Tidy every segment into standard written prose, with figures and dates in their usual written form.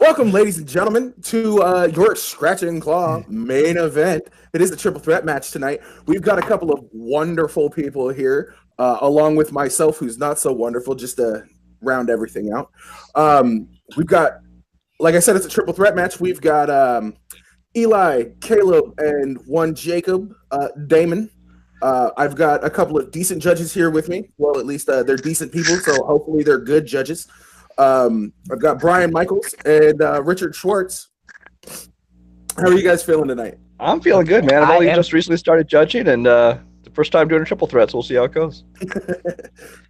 Welcome, ladies and gentlemen, to your Scratch and Claw main event. It is a triple threat match tonight. We've got a couple of wonderful people here, along with myself, who's not so wonderful, just to round everything out. We've got, like I said, it's a triple threat match. We've got Eli, Caleb, and one Jacob Damon. I've got a couple of decent judges here with me. Well, at least they're decent people, so hopefully they're good judges. I've got Brian Michaels and Richard Schwartz. How are you guys feeling tonight? I'm feeling good, man. I've only just recently started judging, and the first time doing a triple threat, so we'll see how it goes.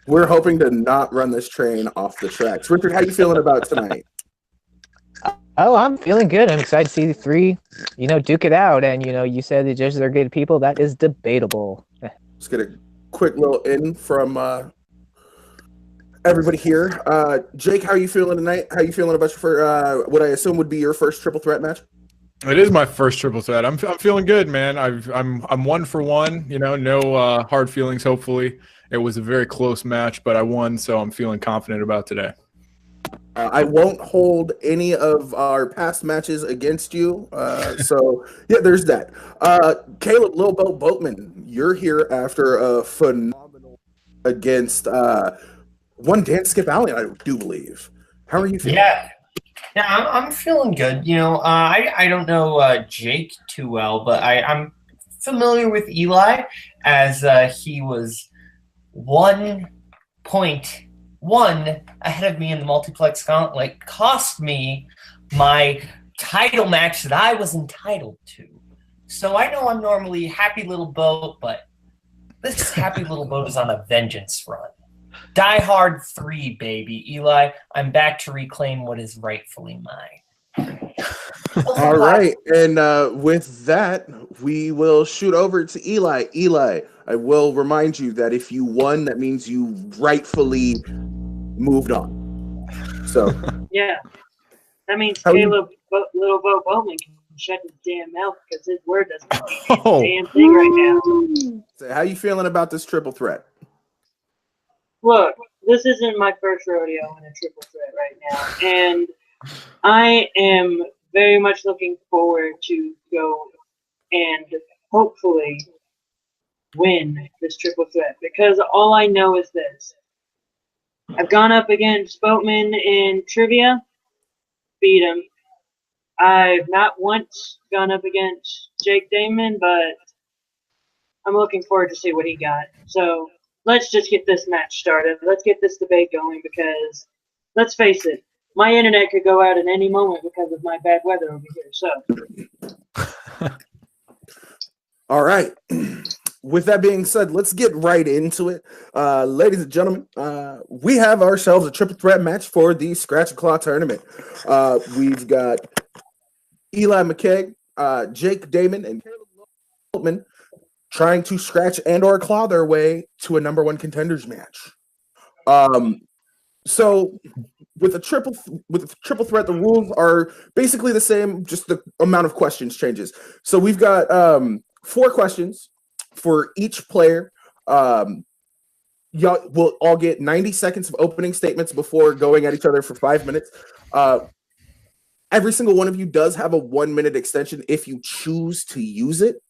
We're hoping to not run this train off the tracks. Richard, how you feeling about tonight? Oh, I'm feeling good. I'm excited to see the three, duke it out. And, you said the judges are good people. That is debatable. Let's get a quick little in from everybody here. Jake, how are you feeling tonight? How are you feeling about what I assume would be your first triple threat match? It is my first triple threat. I'm feeling good, man. I'm 1 for 1. No hard feelings. Hopefully, it was a very close match, but I won, so I'm feeling confident about today. I won't hold any of our past matches against you. So, yeah, there's that. Caleb Boatman, you're here after a phenomenal against one Dan Skip Allen, I do believe. How are you feeling? Yeah, I'm feeling good. I don't know Jake too well, but I'm familiar with Eli as he was 1.1 ahead of me in the multiplex gauntlet, cost me my title match that I was entitled to. So I know I'm normally happy little boat, but this happy little boat is on a vengeance run. Die Hard 3, baby. Eli, I'm back to reclaim what is rightfully mine. All right. And with that, we will shoot over to Eli. Eli, I will remind you that if you won, that means you rightfully moved on. So yeah, that means Caleb Little Boat Bowman can shut his damn mouth because his word doesn't mean a damn thing right now. So how you feeling about this triple threat? Look, this isn't my first rodeo in a triple threat right now, and I am very much looking forward to go and hopefully win this triple threat, because all I know is this. I've gone up against Boatman in trivia, beat him. I've not once gone up against Jake Damon, but I'm looking forward to see what he got. So let's just get this match started. Let's get this debate going, because let's face it, my internet could go out at any moment because of my bad weather over here. So, all right. With that being said, let's get right into it. Ladies and gentlemen, we have ourselves a triple threat match for the Scratch and Claw tournament. We've got Eli McCaig, Jake Damon, and Caleb Boatman trying to scratch and or claw their way to a number 1 contenders match. So with a triple threat, the rules are basically the same, just the amount of questions changes. So we've got 4 questions for each player. Y'all will all get 90 seconds of opening statements before going at each other for 5 minutes. Every single one of you does have a 1-minute extension if you choose to use it.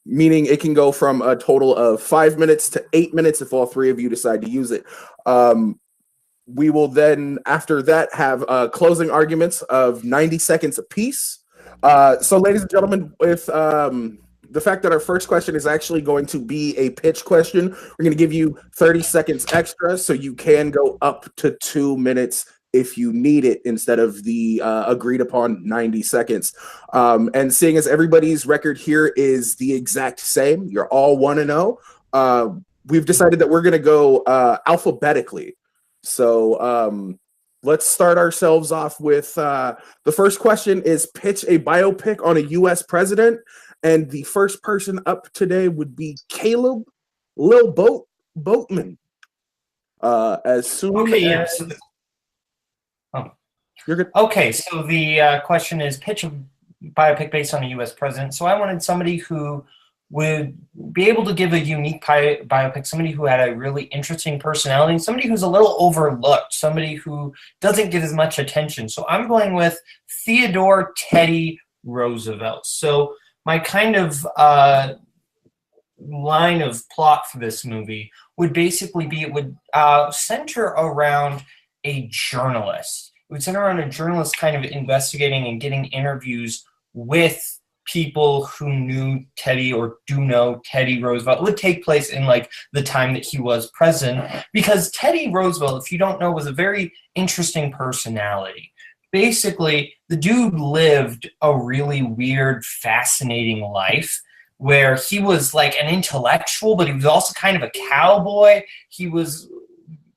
Meaning it can go from a total of 5 minutes to 8 minutes if all 3 of you decide to use it. We will then, after that, have closing arguments of 90 seconds apiece. So, ladies and gentlemen, with the fact that our first question is actually going to be a pitch question, we're going to give you 30 seconds extra, so you can go up to 2 minutes if you need it, instead of the agreed upon 90 seconds. And seeing as everybody's record here is the exact same, you're all 1-0, we've decided that we're going to go alphabetically. So let's start ourselves off with the first question is pitch a biopic on a U.S. president. And the first person up today would be Caleb Boatman. As soon as... You're good. Okay, so the question is pitch a biopic based on a U.S. president. So I wanted somebody who would be able to give a unique biopic, somebody who had a really interesting personality, somebody who's a little overlooked, somebody who doesn't get as much attention. So I'm going with Theodore Teddy Roosevelt. So my kind of line of plot for this movie would basically be, it would center around a journalist. It would center around a journalist kind of investigating and getting interviews with people who knew Teddy or do know Teddy Roosevelt. It would take place in like the time that he was president, because Teddy Roosevelt, if you don't know, was a very interesting personality. Basically, the dude lived a really weird, fascinating life where he was like an intellectual, but he was also kind of a cowboy. He was,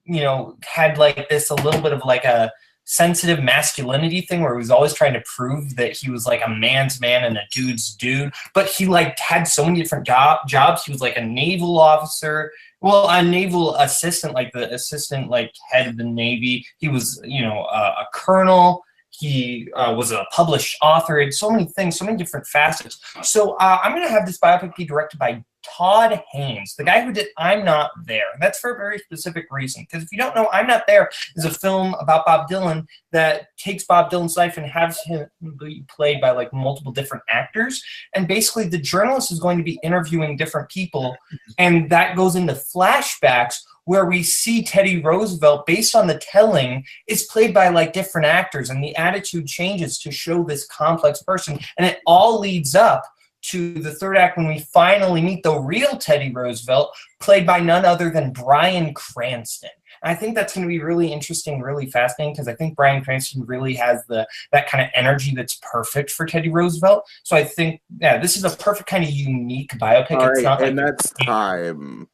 you know, had like this a little bit of like a sensitive masculinity thing where he was always trying to prove that he was like a man's man and a dude's dude. But he like had so many different jobs. He was like a naval officer, well, a naval assistant, like the assistant like head of the Navy. He was, you know, a colonel. He was a published author. He had so many things, so many different facets. So I'm going to have this biopic be directed by Todd Haynes, the guy who did I'm Not There. That's for a very specific reason, because if you don't know, I'm Not There is a film about Bob Dylan that takes Bob Dylan's life and has him be played by like multiple different actors. And basically the journalist is going to be interviewing different people, and that goes into flashbacks where we see Teddy Roosevelt, based on the telling, is played by like different actors, and the attitude changes to show this complex person. And it all leads up to the third act when we finally meet the real Teddy Roosevelt, played by none other than Bryan Cranston. And I think that's going to be really interesting, really fascinating, because I think Bryan Cranston really has that kind of energy that's perfect for Teddy Roosevelt. So I think, yeah, this is a perfect kind of unique biopic. All it's right, not and like that's time.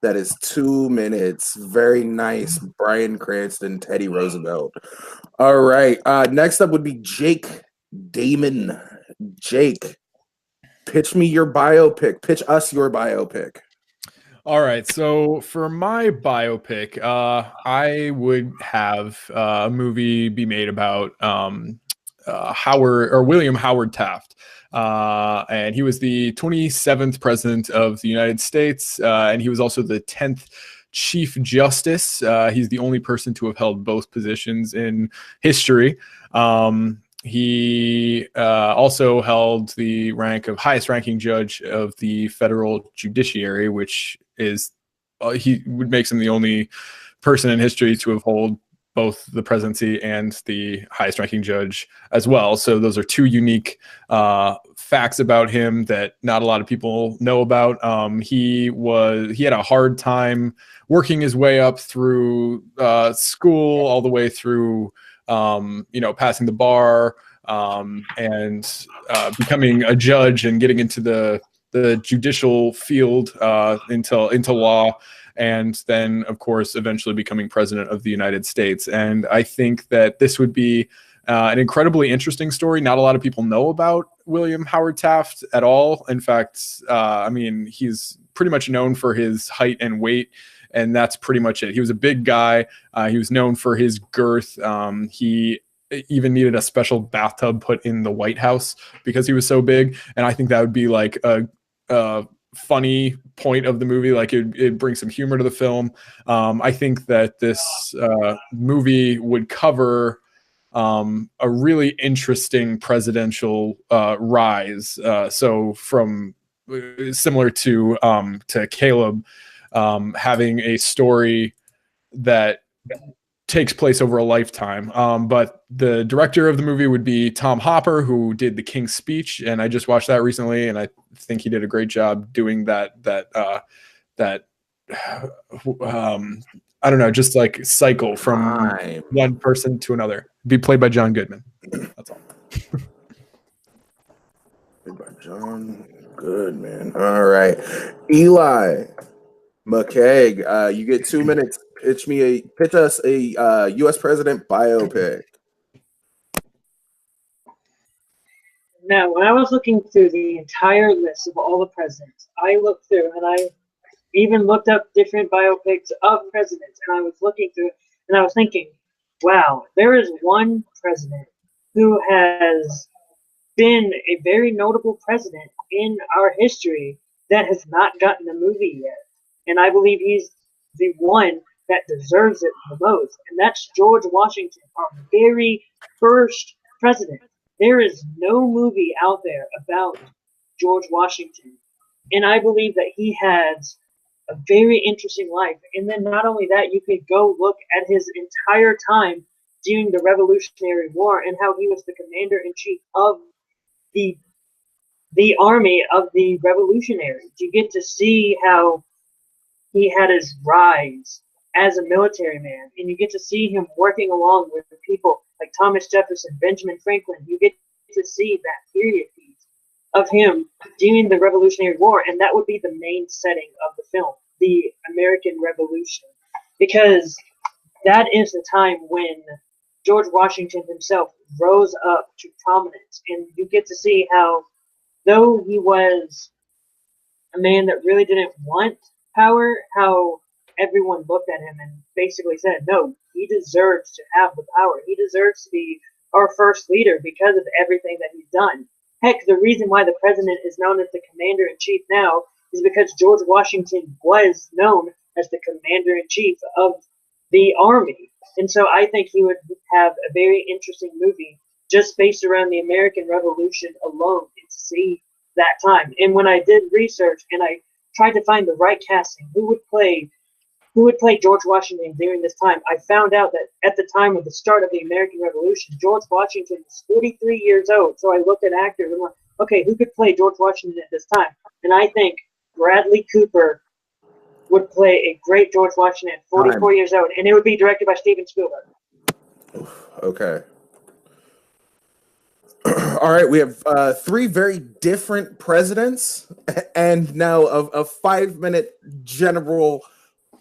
That is 2 minutes. Very nice. Bryan Cranston, Teddy Roosevelt. All right. Next up would be Jake Damon. Jake, pitch me your biopic. Pitch us your biopic. All right. So for my biopic, I would have a movie be made about William Howard Taft. And he was the 27th president of the United States, and he was also the 10th Chief Justice. He's the only person to have held both positions in history. He also held the rank of highest ranking judge of the federal judiciary, which is he would make him the only person in history to have held both the presidency and the highest ranking judge as well. So those are two unique facts about him that not a lot of people know about. He had a hard time working his way up through school all the way through passing the bar and becoming a judge and getting into the judicial field into law. And then, of course, eventually becoming president of the United States. And I think that this would be an incredibly interesting story. Not a lot of people know about William Howard Taft at all. In fact, he's pretty much known for his height and weight, and that's pretty much it. He was a big guy. He was known for his girth. He even needed a special bathtub put in the White House because he was so big. And I think that would be like a funny point of the movie. Like it brings some humor to the film. I think that this movie would cover a really interesting presidential rise. So from similar to Caleb, having a story that takes place over a lifetime. But the director of the movie would be Tom Hopper, who did The King's Speech, and I just watched that recently, and I think he did a great job doing that I don't know, just like cycle from one person to another. Be played by John Goodman. That's all. Played by John Goodman. All right. Eli McCaig, you get 2 minutes. Pitch us a U.S. president biopic. Now, when I was looking through the entire list of all the presidents, I looked through and I even looked up different biopics of presidents, and I was looking through it, and I was thinking, wow, there is one president who has been a very notable president in our history that has not gotten a movie yet. And I believe he's the one that deserves it the most. And that's George Washington, our very first president. There is no movie out there about George Washington. And I believe that he has a very interesting life. And then not only that, you could go look at his entire time during the Revolutionary War and how he was the commander-in-chief of the army of the revolutionaries. You get to see how he had his rise as a military man, and you get to see him working along with people like Thomas Jefferson, Benjamin Franklin. You get to see that period piece of him during the Revolutionary War, and that would be the main setting of the film, the American Revolution, because that is the time when George Washington himself rose up to prominence, and you get to see how, though he was a man that really didn't want power, how everyone looked at him and basically said, no, he deserves to have the power. He deserves to be our first leader because of everything that he's done. Heck, the reason why the president is known as the commander-in-chief now is because George Washington was known as the commander-in-chief of the army. And so I think he would have a very interesting movie just based around the American Revolution alone and see that time. And when I did research and I tried to find the right casting, who would play George Washington during this time, I found out that at the time of the start of the American Revolution, George Washington was 43 years old. So I looked at actors and went, okay, who could play George Washington at this time? And I think Bradley Cooper would play a great George Washington at 44 years old, and it would be directed by Steven Spielberg. Okay. All right, we have three very different presidents, and now a 5-minute general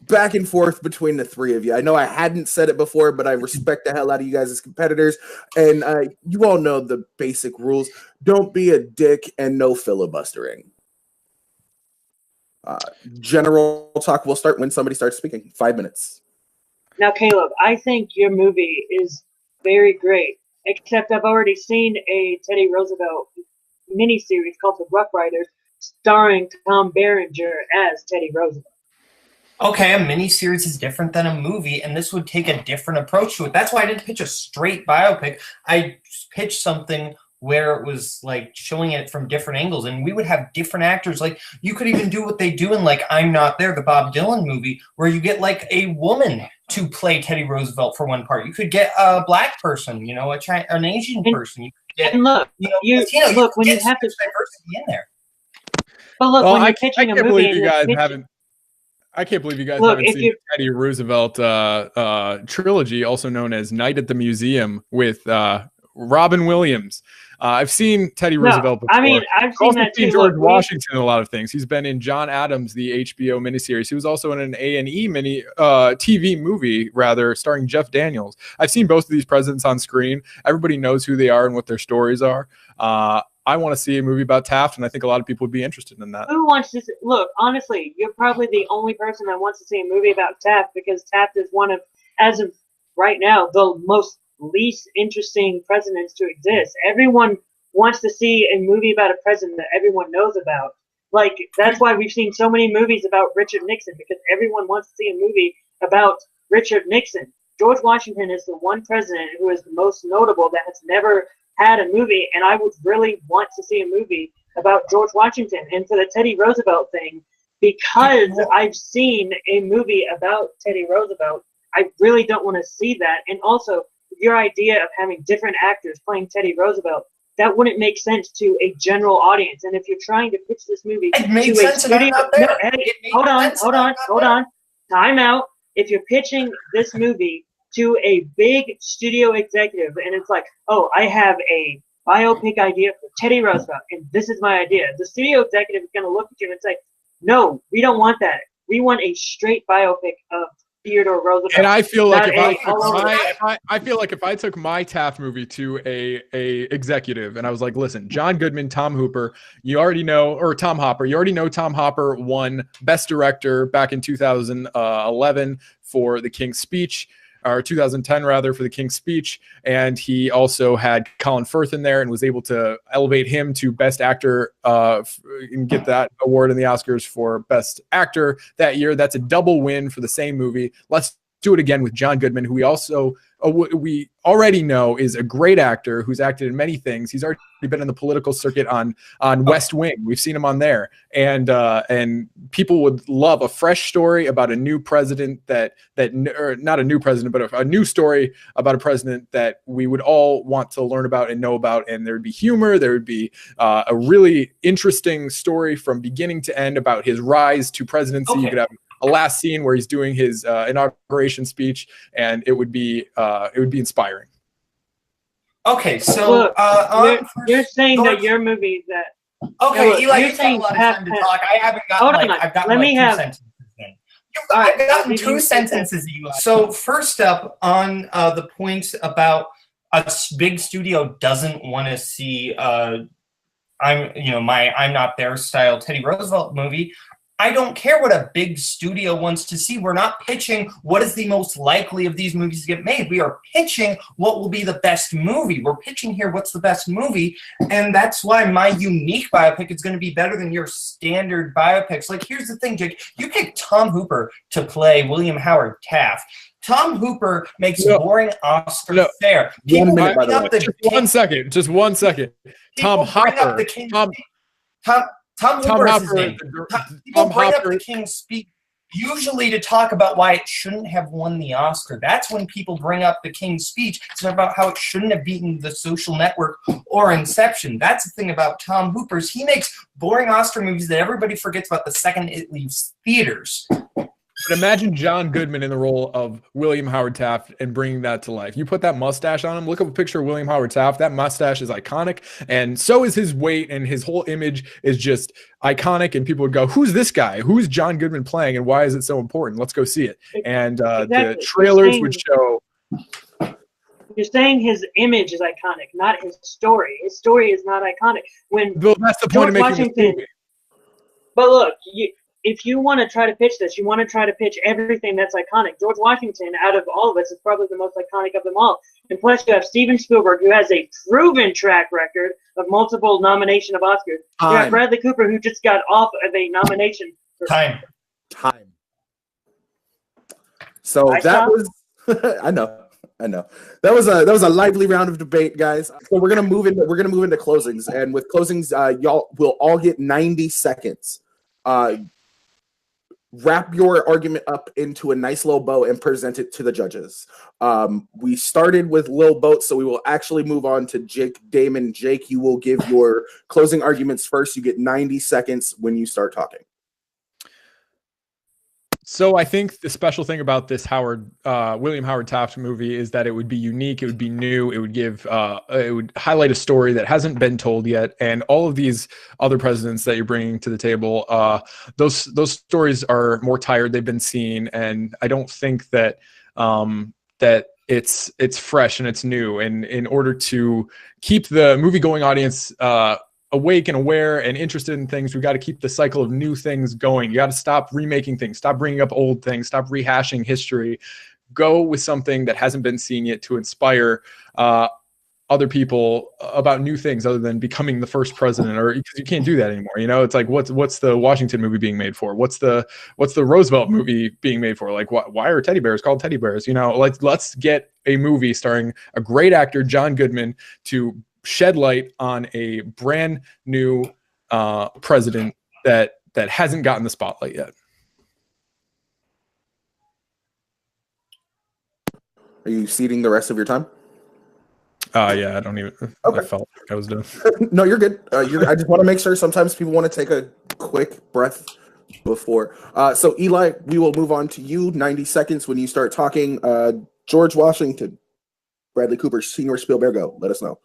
back and forth between the three of you. I know I hadn't said it before, but I respect the hell out of you guys as competitors, and you all know the basic rules. Don't be a dick and no filibustering. General talk will start when somebody starts speaking. 5 minutes. Now, Caleb, I think your movie is very great, except I've already seen a Teddy Roosevelt miniseries called The Rough Riders, starring Tom Berenger as Teddy Roosevelt. Okay, a miniseries is different than a movie, and this would take a different approach to it. That's why I didn't pitch a straight biopic. I pitched something where it was like showing it from different angles, and we would have different actors. Like, you could even do what they do in like I'm Not There, the Bob Dylan movie, where you get like a woman to play Teddy Roosevelt for one part. You could get a black person, you know, an Asian person. You could get, and look, you know, look when you have to diversity in there. But look, when you're pitching a movie, I can't believe you guys haven't seen the Teddy Roosevelt trilogy, also known as Night at the Museum, with Robin Williams. I've seen Teddy Roosevelt before. I mean, I've seen that too. George Washington in a lot of things. He's been in John Adams, the HBO miniseries. He was also in an A&E TV movie, rather, starring Jeff Daniels. I've seen both of these presidents on screen. Everybody knows who they are and what their stories are. I want to see a movie about Taft, and I think a lot of people would be interested in that. Who wants to look? Honestly, you're probably the only person that wants to see a movie about Taft, because Taft is one of, as of right now, the most least interesting presidents to exist. Everyone wants to see a movie about a president that everyone knows about. Like, that's why we've seen so many movies about Richard Nixon, because everyone wants to see a movie about Richard Nixon. George Washington is the one president who is the most notable that has never had a movie, and I would really want to see a movie about George Washington. And for the Teddy Roosevelt thing, because I've seen a movie about Teddy Roosevelt, I really don't want to see that. And also, your idea of having different actors playing Teddy Roosevelt, that wouldn't make sense to a general audience. And if you're trying to pitch this movie to a studio, hold on, time out. If you're pitching this movie to a big studio executive, and it's like, oh, I have a biopic idea for Teddy Roosevelt, and this is my idea, the studio executive is going to look at you and say, no, we don't want that. We want a straight biopic of Theodore Roosevelt. And I feel like if I took my Taft movie to a executive and I was like, listen, John Goodman, Tom Hooper, you already know, or Tom Hopper, you already know Tom Hopper won Best Director back in 2011 for The King's Speech. or 2010 rather, for the King's Speech, and he also had Colin Firth in there and was able to elevate him to Best Actor and get that award in the Oscars for Best Actor that year. That's a double win for the same movie. Let's do it again with John Goodman, who we already know is a great actor who's acted in many things. He's already been in the political circuit on West Wing. We've seen him on there, and people would love a fresh story about a new president or not a new president, but a new story about a president that we would all want to learn about and know about. And there would be humor. There would be a really interesting story from beginning to end about his rise to presidency. Okay. You could have a last scene where he's doing his inauguration speech, and it would be inspiring. Okay, so Look, you're saying that your movie that. Okay, look, Eli, you're you've had a saying lot of time to talk. I haven't Hold gotten on, I've gotten let like me two have- sentences in. All right, I've gotten did two you- sentences, Eli. So first up, on the point about a big studio doesn't want to see I'm Not There style Teddy Roosevelt movie. I don't care what a big studio wants to see. We're not pitching what is the most likely of these movies to get made. We are pitching what will be the best movie. We're pitching here what's the best movie, and that's why my unique biopic is going to be better than your standard biopics. Like, here's the thing, Jake. You picked Tom Hooper to play William Howard Taft. Tom Hooper makes boring Oscar fare. One minute, by the way. Just one second. Tom Hopper. Tom Hooper is his name. People bring up the King's Speech usually to talk about why it shouldn't have won the Oscar. That's when people bring up the King's Speech. It's about how it shouldn't have beaten The Social Network or Inception. That's the thing about Tom Hooper's. He makes boring Oscar movies that everybody forgets about the second it leaves theaters. But imagine John Goodman in the role of William Howard Taft and bringing that to life. You put that mustache on him. Look up a picture of William Howard Taft. That mustache is iconic, and so is his weight, and his whole image is just iconic. And people would go, "Who's this guy? Who's John Goodman playing, and why is it so important? Let's go see it." And the trailers would show. You're saying his image is iconic, not his story. His story is not iconic. Well, that's the point of making this movie. But look, if you want to try to pitch this, you want to try to pitch everything that's iconic. George Washington, out of all of us, is probably the most iconic of them all. And plus, you have Steven Spielberg, who has a proven track record of multiple nomination of Oscars. You have Bradley Cooper, who just got off of a nomination. Time. So that was I know. That was a lively round of debate, guys. So we're gonna move into closings, and with closings, y'all will all get 90 seconds. Wrap your argument up into a nice little bow and present it to the judges. We started with Lil Boat, so we will actually move on to Jake Damon. Jake, you will give your closing arguments first. You get 90 seconds when you start talking. So I think the special thing about this William Howard Taft movie is that it would be unique, it would be new, it would highlight a story that hasn't been told yet, and all of these other presidents that you're bringing to the table, those stories are more tired, they've been seen, and I don't think that that it's fresh and it's new. And in order to keep the movie-going audience awake and aware and interested in things, we've got to keep the cycle of new things going. You got to stop remaking things, stop bringing up old things, stop rehashing history. Go with something that hasn't been seen yet to inspire other people about new things other than becoming the first president, or because you can't do that anymore. You know, it's like, what's the Washington movie being made for? What's the Roosevelt movie being made for? Like, why are teddy bears called teddy bears? You know, let's get a movie starring a great actor, John Goodman, to shed light on a brand new president that hasn't gotten the spotlight yet. Are you ceding the rest of your time? Yeah, I don't even. Okay. I felt like I was done. No, you're good. I just want to make sure. Sometimes people want to take a quick breath before. So Eli, we will move on to you. 90 seconds when you start talking. George Washington, Bradley Cooper, Senior Spielberg, go. Let us know.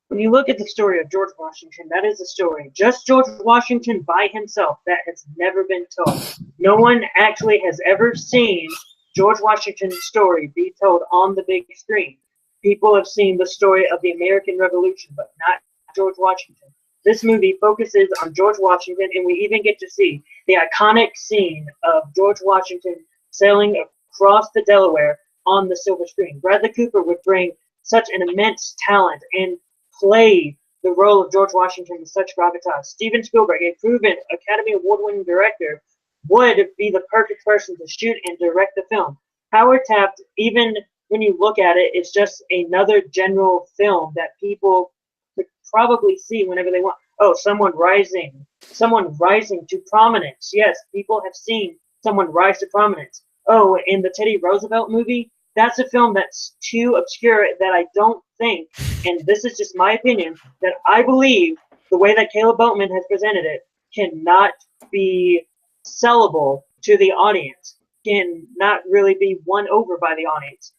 When you look at the story of George Washington, that is a story. Just George Washington by himself, that has never been told. No one actually has ever seen George Washington's story be told on the big screen. People have seen the story of the American Revolution, but not George Washington. this movie focuses on George Washington, and we even get to see the iconic scene of George Washington sailing across the Delaware on the silver screen. Bradley Cooper would bring such an immense talent and play the role of George Washington with such gravitas. Steven Spielberg, a proven Academy Award-winning director, would be the perfect person to shoot and direct the film. Howard Taft, even when you look at it, it's just another general film that people could probably see whenever they want. Oh, someone rising to prominence. Yes, people have seen someone rise to prominence. Oh, in the Teddy Roosevelt movie, that's a film that's too obscure that I don't think, and this is just my opinion, that I believe the way that Caleb Boatman has presented it cannot be sellable to the audience, cannot really be won over by the audience.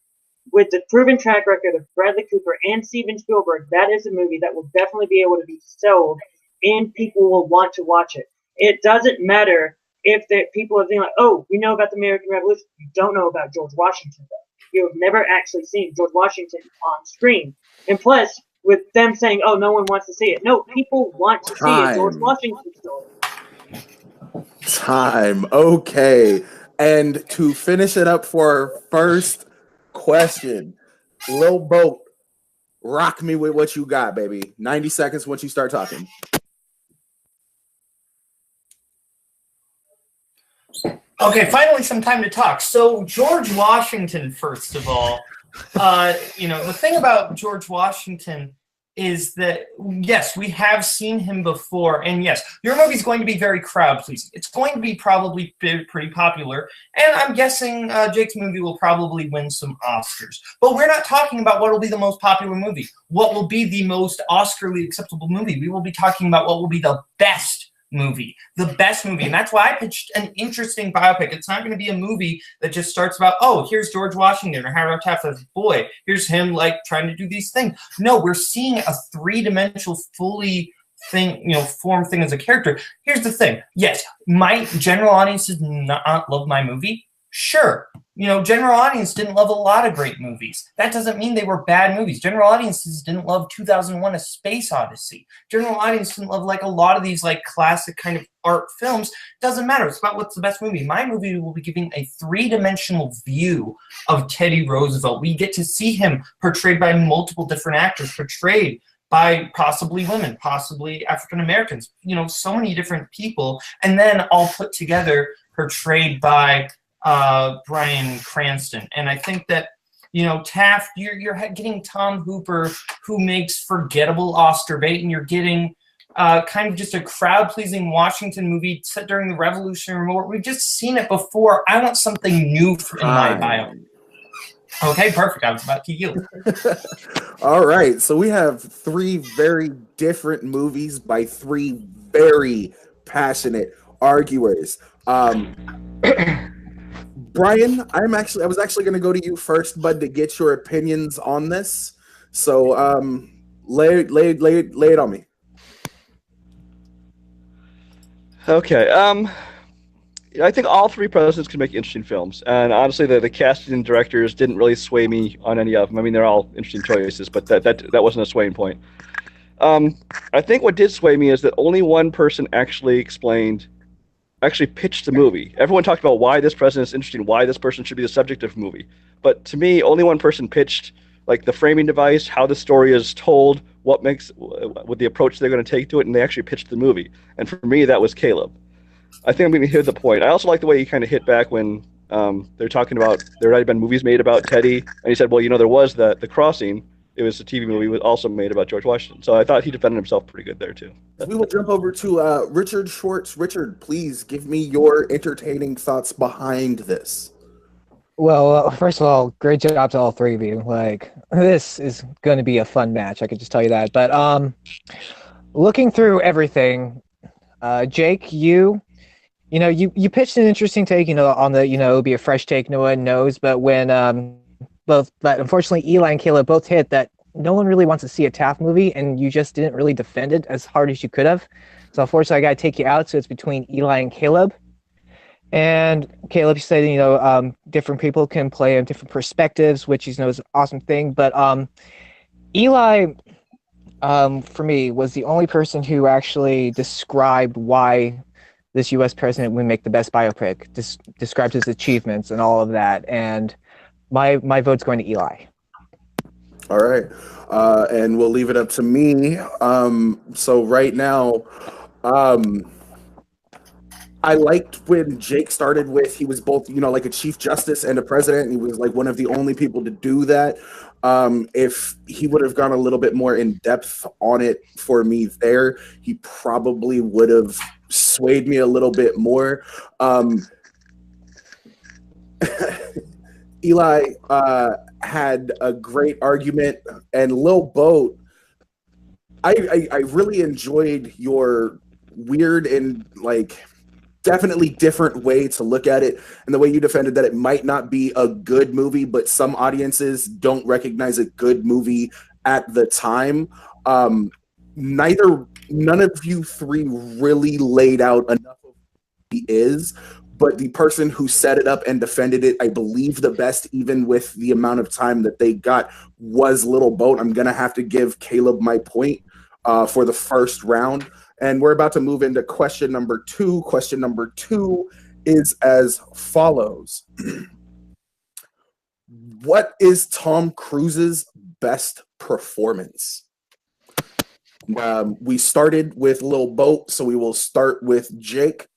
With the proven track record of Bradley Cooper and Steven Spielberg, that is a movie that will definitely be able to be sold and people will want to watch it. It doesn't matter if the people are thinking like, oh, we know about the American Revolution. You don't know about George Washington, though. You've never actually seen George Washington on screen. And plus, with them saying, oh, no one wants to see it. No, people want to see a George Washington story. Time. Okay. And to finish it up for our first question, Lil Boat, rock me with what you got, baby. 90 seconds once you start talking. Okay, finally some time to talk. So George Washington, first of all, the thing about George Washington is that, yes, we have seen him before, and yes, your movie's going to be very crowd-pleasing. It's going to be probably pretty popular, and I'm guessing Jake's movie will probably win some Oscars. But we're not talking about what will be the most popular movie, what will be the most Oscarly acceptable movie. We will be talking about what will be the best movie, and that's why I pitched an interesting biopic. It's not going to be a movie that just starts about, oh, here's George Washington or Howard Taft as a boy, here's him like trying to do these things. No, we're seeing a three-dimensional, fully formed thing as a character. Here's the thing: yes, my general audience did not love my movie. Sure, general audience didn't love a lot of great movies. That doesn't mean they were bad movies. General audiences didn't love 2001: A Space Odyssey. General audience didn't love like a lot of these like classic kind of art films. Doesn't matter. It's about what's the best movie. My movie will be giving a three-dimensional view of Teddy Roosevelt. We get to see him portrayed by multiple different actors, portrayed by possibly women, possibly African Americans. So many different people, and then all put together, portrayed by Bryan Cranston. And I think that, Taft, you're getting Tom Hooper, who makes forgettable Oscar bait, and you're getting kind of just a crowd-pleasing Washington movie set during the Revolutionary War. We've just seen it before. I want something new in my bio. Okay, perfect. I was about to yield. All right, so we have three very different movies by three very passionate arguers. Brian, I was actually going to go to you first, bud, to get your opinions on this. So, lay it on me. Okay. I think all three presidents can make interesting films, and honestly, the casting and directors didn't really sway me on any of them. I mean, they're all interesting choices, but that wasn't a swaying point. I think what did sway me is that only one person actually pitched the movie. Everyone talked about why this president is interesting, why this person should be the subject of the movie. But to me, only one person pitched like the framing device, how the story is told, what the approach they're going to take to it, and they actually pitched the movie. And for me, that was Caleb. I think I'm going to hit the point. I also like the way he kind of hit back when they're talking about there had been movies made about Teddy, and he said, well, there was the Crossing. It was a TV movie also made about George Washington. So I thought he defended himself pretty good there, too. We will jump over to Richard Schwartz. Richard, please give me your entertaining thoughts behind this. Well, first of all, great job to all three of you. Like, this is going to be a fun match. I can just tell you that. But looking through everything, Jake, you pitched an interesting take, on the, it would be a fresh take no one knows. But when but unfortunately, Eli and Caleb both hit that no one really wants to see a Taft movie, and you just didn't really defend it as hard as you could have. So unfortunately, I got to take you out. So it's between Eli and Caleb. And Caleb, you said, different people can play in different perspectives, which is an awesome thing. But Eli, for me, was the only person who actually described why this U.S. president would make the best biopic, described his achievements and all of that. And my vote's going to Eli. All right. And we'll leave it up to me. So right now, I liked when Jake started with, he was both, like a chief justice and a president. And he was like one of the only people to do that. If he would have gone a little bit more in depth on it for me there, he probably would have swayed me a little bit more. Eli had a great argument, and Lil Boat, I really enjoyed your weird and like definitely different way to look at it, and the way you defended that it might not be a good movie, but some audiences don't recognize a good movie at the time. None of you three really laid out enough of what he is, but the person who set it up and defended it, I believe the best, even with the amount of time that they got, was Little Boat. I'm going to have to give Caleb my point for the first round. And we're about to move into question number 2. Question number 2 is as follows. What is Tom Cruise's best performance? We started with Lil Boat, so we will start with Jake.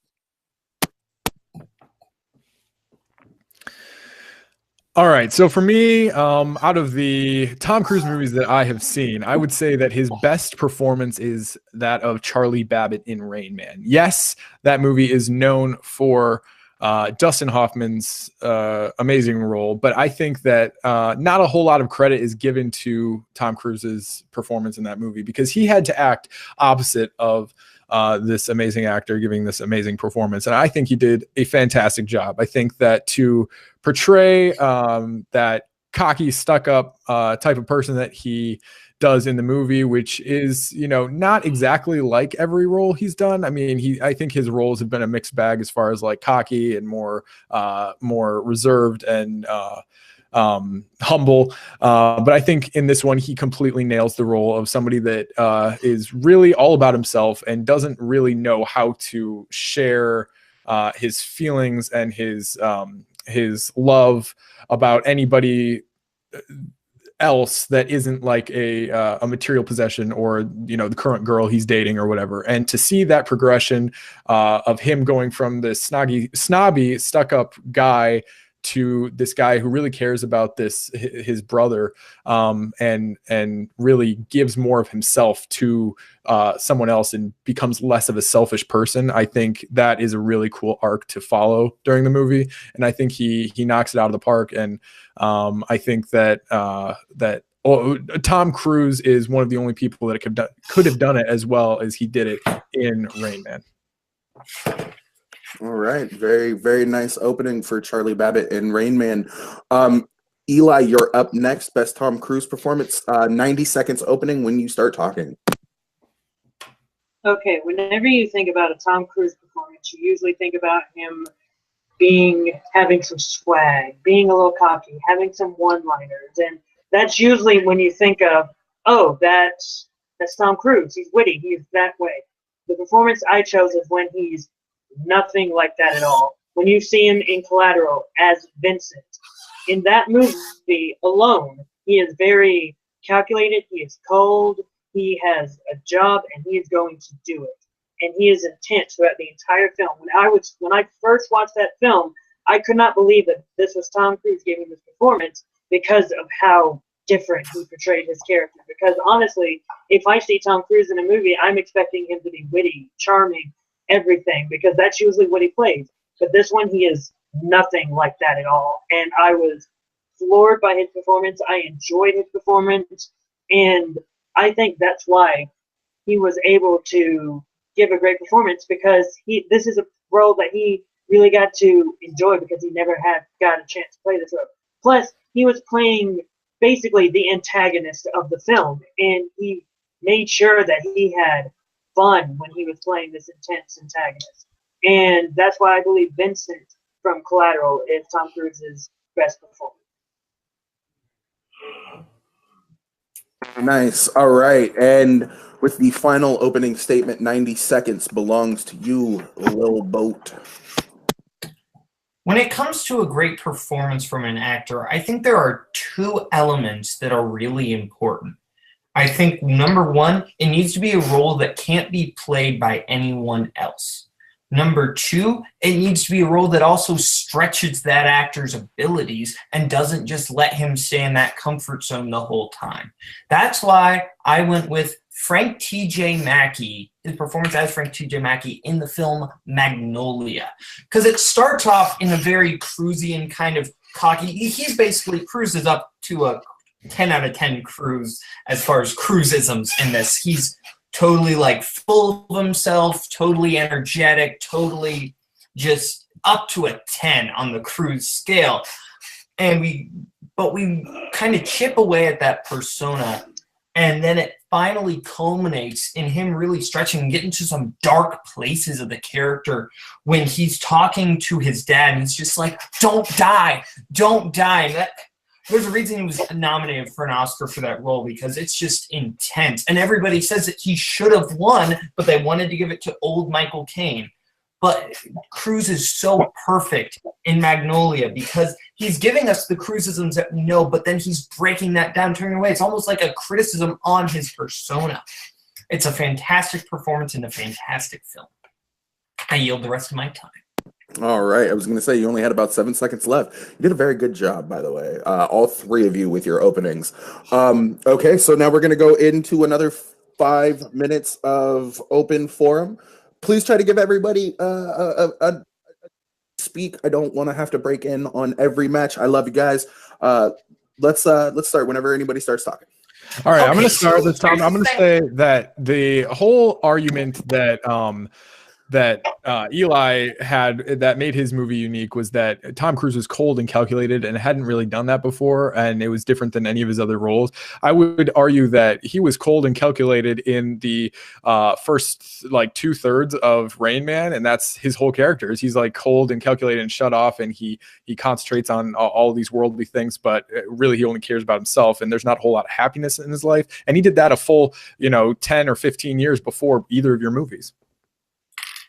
All right, so for me, out of the Tom Cruise movies that I have seen, I would say that his best performance is that of Charlie Babbitt in Rain Man. Yes, that movie is known for Dustin Hoffman's amazing role, but I think that not a whole lot of credit is given to Tom Cruise's performance in that movie, because he had to act opposite of this amazing actor giving this amazing performance. And I think he did a fantastic job. I think that to portray that cocky, stuck-up type of person that he does in the movie, which is, not exactly like every role he's done. I mean, I think his roles have been a mixed bag as far as like cocky and more reserved and humble. But I think in this one, he completely nails the role of somebody that is really all about himself and doesn't really know how to share his feelings and his love about anybody else that isn't like a material possession or the current girl he's dating or whatever. And to see that progression of him going from the snobby stuck-up guy to this guy who really cares about his brother, and really gives more of himself to someone else and becomes less of a selfish person. I think that is a really cool arc to follow during the movie, and I think he knocks it out of the park. And I think that Tom Cruise is one of the only people that could have done it as well as he did it in Rain Man. All right. Very, very nice opening for Charlie Babbitt in Rain Man. Eli, you're up next. Best Tom Cruise performance. 90 seconds opening when you start talking. Okay, whenever you think about a Tom Cruise performance, you usually think about him having some swag, being a little cocky, having some one-liners, and that's usually when you think of, oh, that's Tom Cruise. He's witty. He's that way. The performance I chose is when he's nothing like that at all. When you see him in Collateral as Vincent, in that movie alone, he is very calculated. He is cold. He has a job, and he is going to do it. And he is intense throughout the entire film. When I first watched that film, I could not believe that this was Tom Cruise giving this performance because of how different he portrayed his character. Because honestly, if I see Tom Cruise in a movie, I'm expecting him to be witty, charming, everything, because that's usually what he plays. But this one, he is nothing like that at all. And I was floored by his performance. I enjoyed his performance. And I think that's why he was able to give a great performance, because this is a role that he really got to enjoy because he never had got a chance to play this role. Plus, he was playing basically the antagonist of the film, and he made sure that he had fun when he was playing this intense antagonist. And that's why I believe Vincent from Collateral is Tom Cruise's best performance. Nice. All right. And with the final opening statement, 90 seconds belongs to you, Lil Boat. When it comes to a great performance from an actor, I think there are two elements that are really important. I think, number one, it needs to be a role that can't be played by anyone else. Number two, it needs to be a role that also stretches that actor's abilities and doesn't just let him stay in that comfort zone the whole time. That's why I went with Frank T.J. Mackey, his performance as Frank T.J. Mackey in the film Magnolia. Because it starts off in a very cruisy and kind of cocky. He basically cruises up to a 10 out of 10 cruise as far as cruisisms in this. He's totally like full of himself, totally energetic, totally just up to a 10 on the cruise scale. And we kind of chip away at that persona, and then it finally culminates in him really stretching and getting to some dark places of the character when he's talking to his dad and he's just like, don't die, don't die. And there's a reason he was nominated for an Oscar for that role, because it's just intense. And everybody says that he should have won, but they wanted to give it to old Michael Caine. But Cruise is so perfect in Magnolia because he's giving us the cruisisms that we know, but then he's breaking that down, turning away. It's almost like a criticism on his persona. It's a fantastic performance in a fantastic film. I yield the rest of my time. All right. I was going to say you only had about 7 seconds left. You did a very good job, by the way. All three of you with your openings. Okay, so now we're going to go into another 5 minutes of open forum. Please try to give everybody a speak. I don't want to have to break in on every match. I love you guys. Let's start whenever anybody starts talking. All right, okay. I'm going to start this time. I'm going to say that the whole argument that Eli had that made his movie unique was that Tom Cruise was cold and calculated and hadn't really done that before, and it was different than any of his other roles. I would argue that he was cold and calculated in the first like 2/3 of Rain Man, and that's his whole character. He's like cold and calculated and shut off, and he concentrates on all of these worldly things, but really he only cares about himself, and there's not a whole lot of happiness in his life. And he did that a full 10 or 15 years before either of your movies.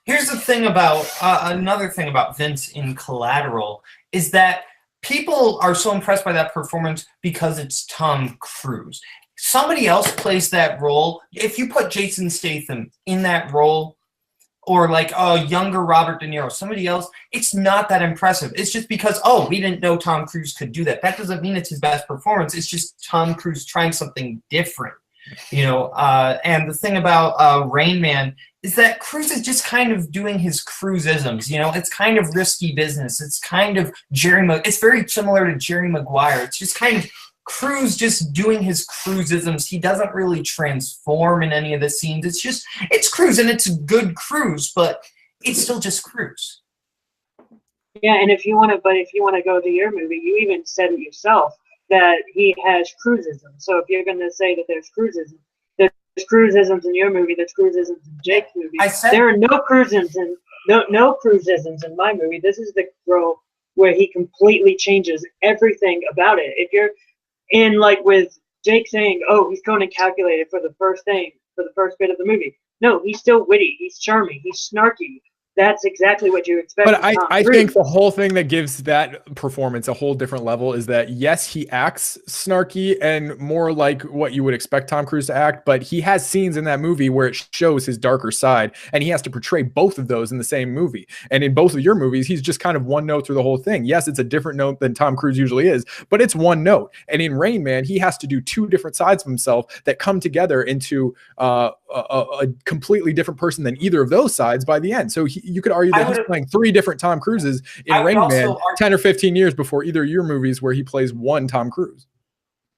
Here's the thing about another thing about Vince in Collateral is that people are so impressed by that performance because it's Tom Cruise. Somebody else plays that role. If you put Jason Statham in that role, or like a younger Robert De Niro, somebody else, it's not that impressive. It's just because, we didn't know Tom Cruise could do that. That doesn't mean it's his best performance. It's just Tom Cruise trying something different. And the thing about Rain Man is that Cruise is just kind of doing his cruisisms. It's kind of risky business. It's kind of it's very similar to Jerry Maguire. It's just kind of Cruise just doing his cruisisms. He doesn't really transform in any of the scenes. It's Cruise, and it's a good Cruise, but it's still just Cruise. Yeah, and if you want to go to your movie, you even said it yourself that he has cruisism. So if you're going to say that there's cruisism in your movie, there's cruisisms in Jake's movie. There are no cruisisms in my movie. This is the role where he completely changes everything about it. If you're in like with Jake saying, he's going to calculate it for the first bit of the movie. No, he's still witty. He's charming. He's snarky. That's exactly what you expect. But I think the whole thing that gives that performance a whole different level is that, yes, he acts snarky and more like what you would expect Tom Cruise to act, but he has scenes in that movie where it shows his darker side, and he has to portray both of those in the same movie. And in both of your movies, he's just kind of one note through the whole thing. Yes, it's a different note than Tom Cruise usually is, but it's one note. And in Rain Man, he has to do two different sides of himself that come together into a completely different person than either of those sides by the end. So you could argue that he's playing three different Tom Cruises in Rain Man 10 or 15 years before either of your movies where he plays one Tom Cruise.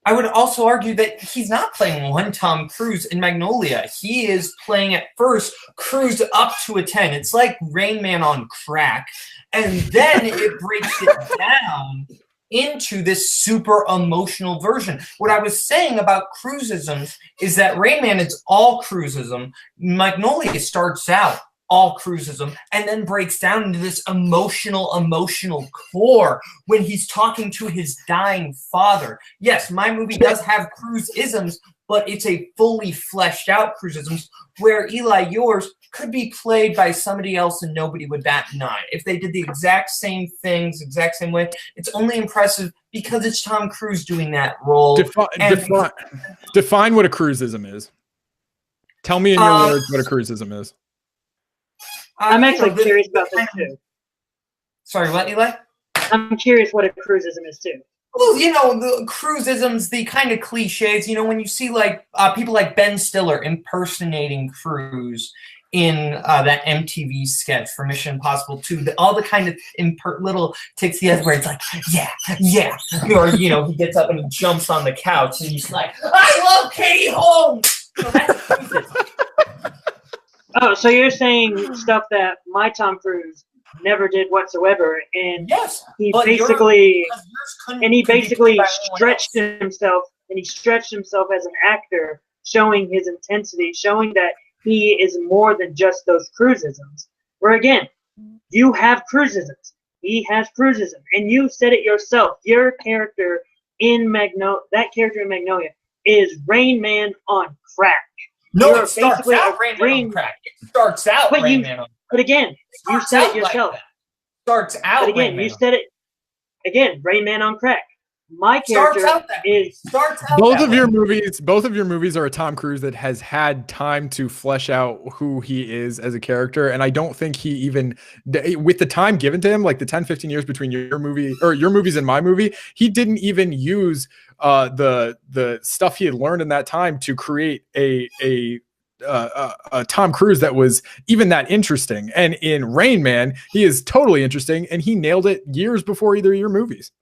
I would also argue that he's not playing one Tom Cruise in Magnolia. He is playing at first Cruise up to a 10. It's like Rain Man on crack. And then it breaks it down into this super emotional version. What I was saying about cruisisms is that Rain Man is all cruisism. Magnolia starts out all cruisism and then breaks down into this emotional core when he's talking to his dying father. Yes, my movie does have cruisisms, but it's a fully fleshed out cruisisms, where Eli, yours could be played by somebody else and nobody would bat an eye. If they did the exact same things, exact same way, it's only impressive because it's Tom Cruise doing that role. Define what a cruisism is. Tell me in your words what a cruisism is. I'm actually curious about this too. Sorry, what, Eli? I'm curious what a cruisism is too. Well, the cruisisms, the kind of cliches, when you see like people like Ben Stiller impersonating Cruise in that MTV sketch for Mission Impossible 2, all the kind of little ticks he has where it's like, yeah, or, he gets up and he jumps on the couch and he's like, I love Katie Holmes! That's cruisism. Oh, so you're saying stuff that my Tom Cruise never did whatsoever, and yes, he basically stretched himself, and he stretched himself as an actor, showing his intensity, showing that he is more than just those cruisisms. Where again, you have cruisisms, he has cruisism, and you said it yourself. Your character in Magnolia is Rain Man on crack. No, it starts out Rain Man on crack. It starts out Rain Man on crack. But again, you said it yourself. Starts out. But again, you said it. Again, Rain Man on crack. My character starts out. Both of your movies are a Tom Cruise that has had time to flesh out who he is as a character, and I don't think he even, with the time given to him, like the 10-15 years between your movies and my movie, he didn't even use the stuff he had learned in that time to create a Tom Cruise that was even that interesting. And in Rain Man, he is totally interesting, and he nailed it years before either of your movies.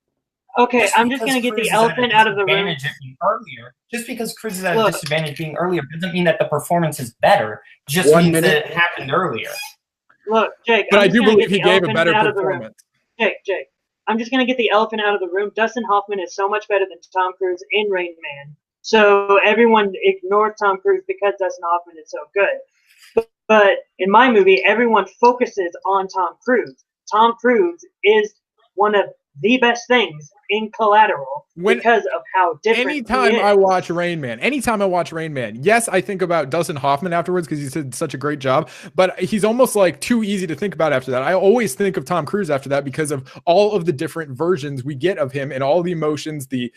Okay, I'm just going to get the elephant out of the room. Just because Cruise is at a disadvantage being earlier doesn't mean that the performance is better. Just means that it happened earlier. Look, Jake. But I do believe he gave a better performance. Jake, I'm just going to get the elephant out of the room. Dustin Hoffman is so much better than Tom Cruise in Rain Man. So everyone ignores Tom Cruise because Dustin Hoffman is so good. But in my movie, everyone focuses on Tom Cruise. Tom Cruise is one of the best things in Collateral because of how different anytime I watch Rain Man, yes, I think about Dustin Hoffman afterwards because he did such a great job, but he's almost like too easy to think about after that. I always think of Tom Cruise after that because of all of the different versions we get of him and all the emotions, the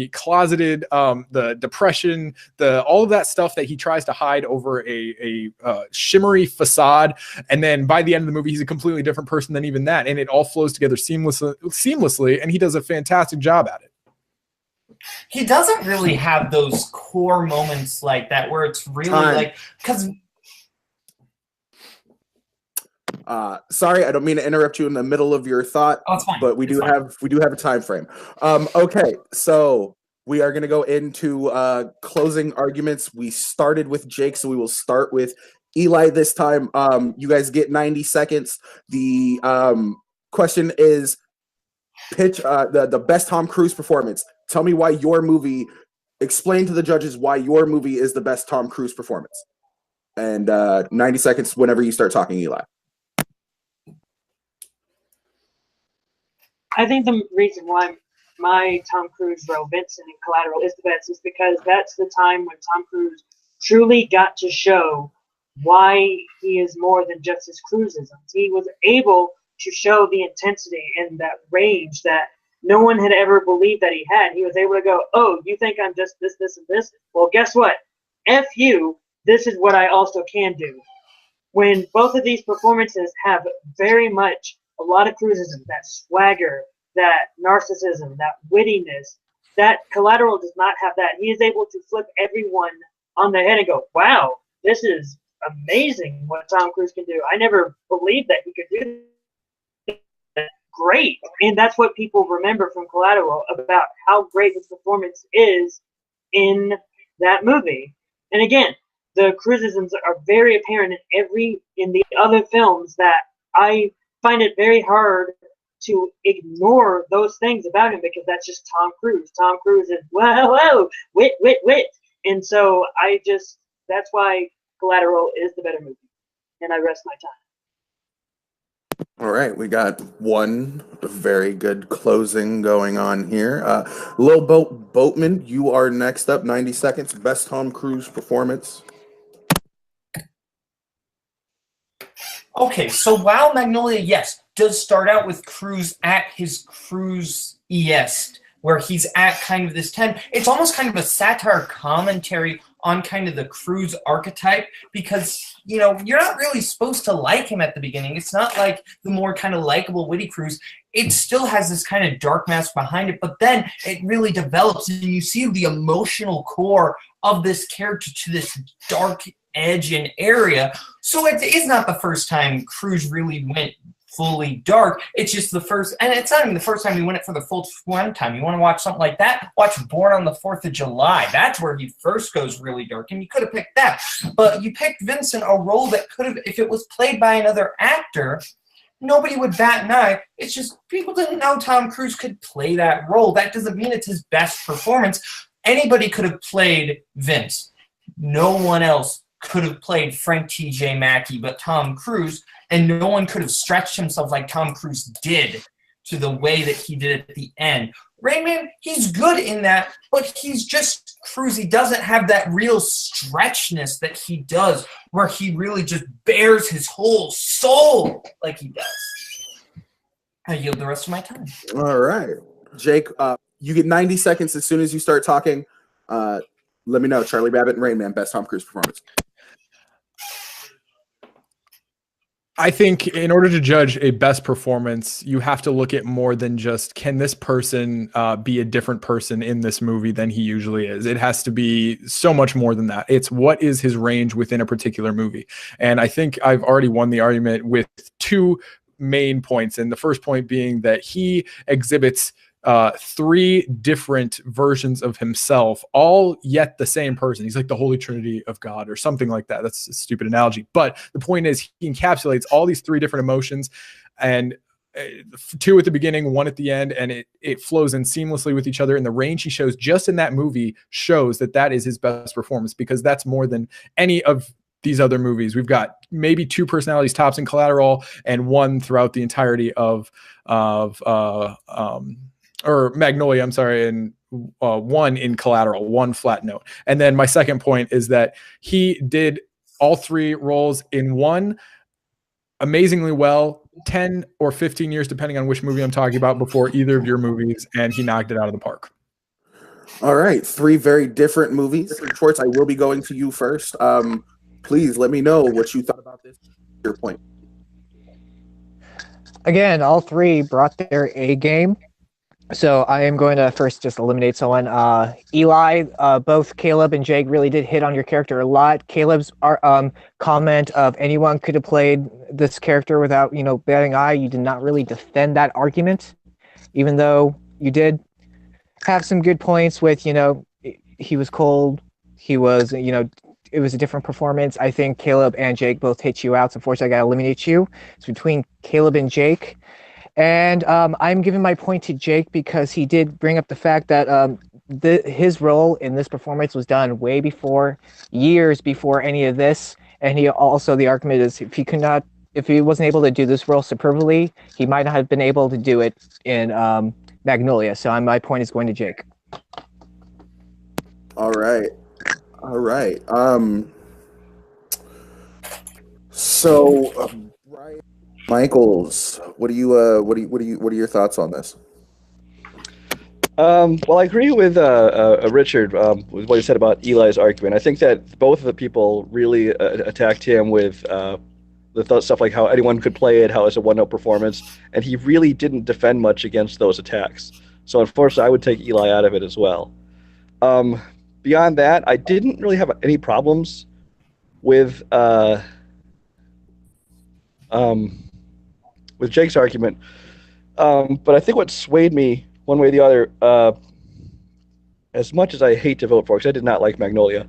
closeted, the depression, all of that stuff that he tries to hide over a shimmery facade, and then by the end of the movie, he's a completely different person than even that, and it all flows together seamlessly, and he does a fantastic job at it. He doesn't really have those core moments like that where it's really like because. Sorry, I don't mean to interrupt you in the middle of your thought, but we do have a time frame. Okay, so we are going to go into closing arguments. We started with Jake, so we will start with Eli this time. You guys get 90 seconds. The question is pitch the best Tom Cruise performance. Tell me why your movie, explain to the judges why your movie is the best Tom Cruise performance. And 90 seconds whenever you start talking, Eli. I think the reason why my Tom Cruise role, Vincent in Collateral, is the best is because that's the time when Tom Cruise truly got to show why he is more than just his cruisisms. He was able to show the intensity and that range that no one had ever believed that he had. He was able to go, oh, you think I'm just this, this, and this? Well, guess what? F you, this is what I also can do. When both of these performances have very much a lot of cruisism, that swagger, that narcissism, that wittiness, that Collateral does not have that. He is able to flip everyone on their head and go, wow, this is amazing what Tom Cruise can do. I never believed that he could do that. Great. And that's what people remember from Collateral about how great his performance is in that movie. And again, the cruisisms are very apparent in the other films that I find it very hard to ignore those things about him because that's just Tom Cruise. Tom Cruise is, whoa, wit. And so that's why Collateral is the better movie. And I rest my time. All right, we got one very good closing going on here. Lil Boatman, you are next up. 90 seconds. Best Tom Cruise performance. Okay, so while Magnolia, yes, does start out with Cruise at his Cruise-iest, where he's at kind of this 10, it's almost kind of a satire commentary on kind of the Cruise archetype, because, you know, you're not really supposed to like him at the beginning. It's not like the more kind of likable, witty Cruise. It still has this kind of dark mask behind it, but then it really develops, and you see the emotional core of this character to this dark edge and area. So it is not the first time Cruise really went fully dark. It's just the first, and it's not even the first time he went it for the full one time. You want to watch something like that? Watch Born on the 4th of July. That's where he first goes really dark, and you could have picked that. But you picked Vincent, a role that could have, if it was played by another actor, nobody would bat an eye. It's just people didn't know Tom Cruise could play that role. That doesn't mean it's his best performance. Anybody could have played Vince. No one else could have played Frank T.J. Mackey but Tom Cruise, and no one could have stretched himself like Tom Cruise did to the way that he did at the end. Rain Man, he's good in that, but he's just Cruise. He doesn't have that real stretchness that he does, where he really just bears his whole soul like he does. I yield the rest of my time. All right. Jake, you get 90 seconds as soon as you start talking. Let me know. Charlie Babbitt and Rain Man, best Tom Cruise performance. I think in order to judge a best performance, you have to look at more than just, can this person be a different person in this movie than he usually is? It has to be so much more than that. It's what is his range within a particular movie. And I think I've already won the argument with two main points. And the first point being that he exhibits three different versions of himself, all yet the same person. He's like the Holy Trinity of God or something like that. That's a stupid analogy. But the point is, he encapsulates all these three different emotions, and two at the beginning, one at the end, and it flows in seamlessly with each other. And the range he shows just in that movie shows that that is his best performance, because that's more than any of these other movies. We've got maybe two personalities tops in Collateral, and one throughout the entirety of or Magnolia, I'm sorry, and one in Collateral, one flat note. And then my second point is that he did all three roles in one amazingly well, 10 or 15 years, depending on which movie I'm talking about, before either of your movies, and he knocked it out of the park. All right, three very different movies. Schwartz, I will be going to you first. Please let me know what you thought about this. Your point. Again, all three brought their A game. So I am going to first just eliminate someone. Eli, both Caleb and Jake really did hit on your character a lot. Caleb's comment of anyone could have played this character without, batting eye. You did not really defend that argument, even though you did have some good points with, he was cold. He was, it was a different performance. I think Caleb and Jake both hit you out. So unfortunately, I got to eliminate you. It's between Caleb and Jake. And I'm giving my point to Jake because he did bring up the fact that his role in this performance was done way before, years before any of this. And he also, the argument is, if he wasn't able to do this role superbly, he might not have been able to do it in Magnolia. So my point is going to Jake. All right. Brian Michaels, what are your thoughts on this? Well, I agree with Richard with what he said about Eli's argument. I think that both of the people really attacked him with the stuff like how anyone could play it, how it's a one-note performance, and he really didn't defend much against those attacks. So unfortunately, I would take Eli out of it as well. Beyond that, I didn't really have any problems with Jake's argument. But I think what swayed me one way or the other, as much as I hate to vote for it, because I did not like Magnolia.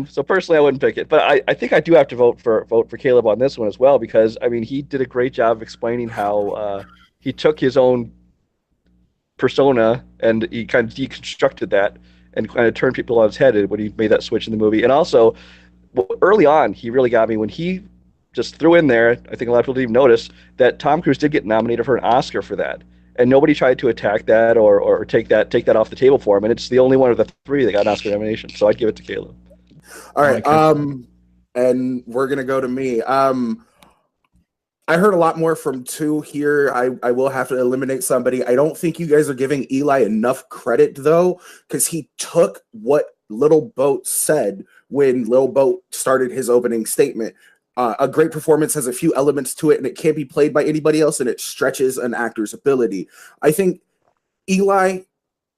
So personally, I wouldn't pick it. But I think I do have to vote for Caleb on this one as well, because, I mean, he did a great job of explaining how he took his own persona and he kind of deconstructed that and kind of turned people on his head when he made that switch in the movie. And also, early on, he really got me when he just threw in there, I think a lot of people didn't even notice, that Tom Cruise did get nominated for an Oscar for that. And nobody tried to attack that or take that off the table for him. And it's the only one of the three that got an Oscar nomination. So I'd give it to Caleb. All right. And we're going to go to me. I heard a lot more from two here. I will have to eliminate somebody. I don't think you guys are giving Eli enough credit, though, because he took what Little Boat said when Little Boat started his opening statement. A great performance has a few elements to it, and it can't be played by anybody else, and it stretches an actor's ability. I think Eli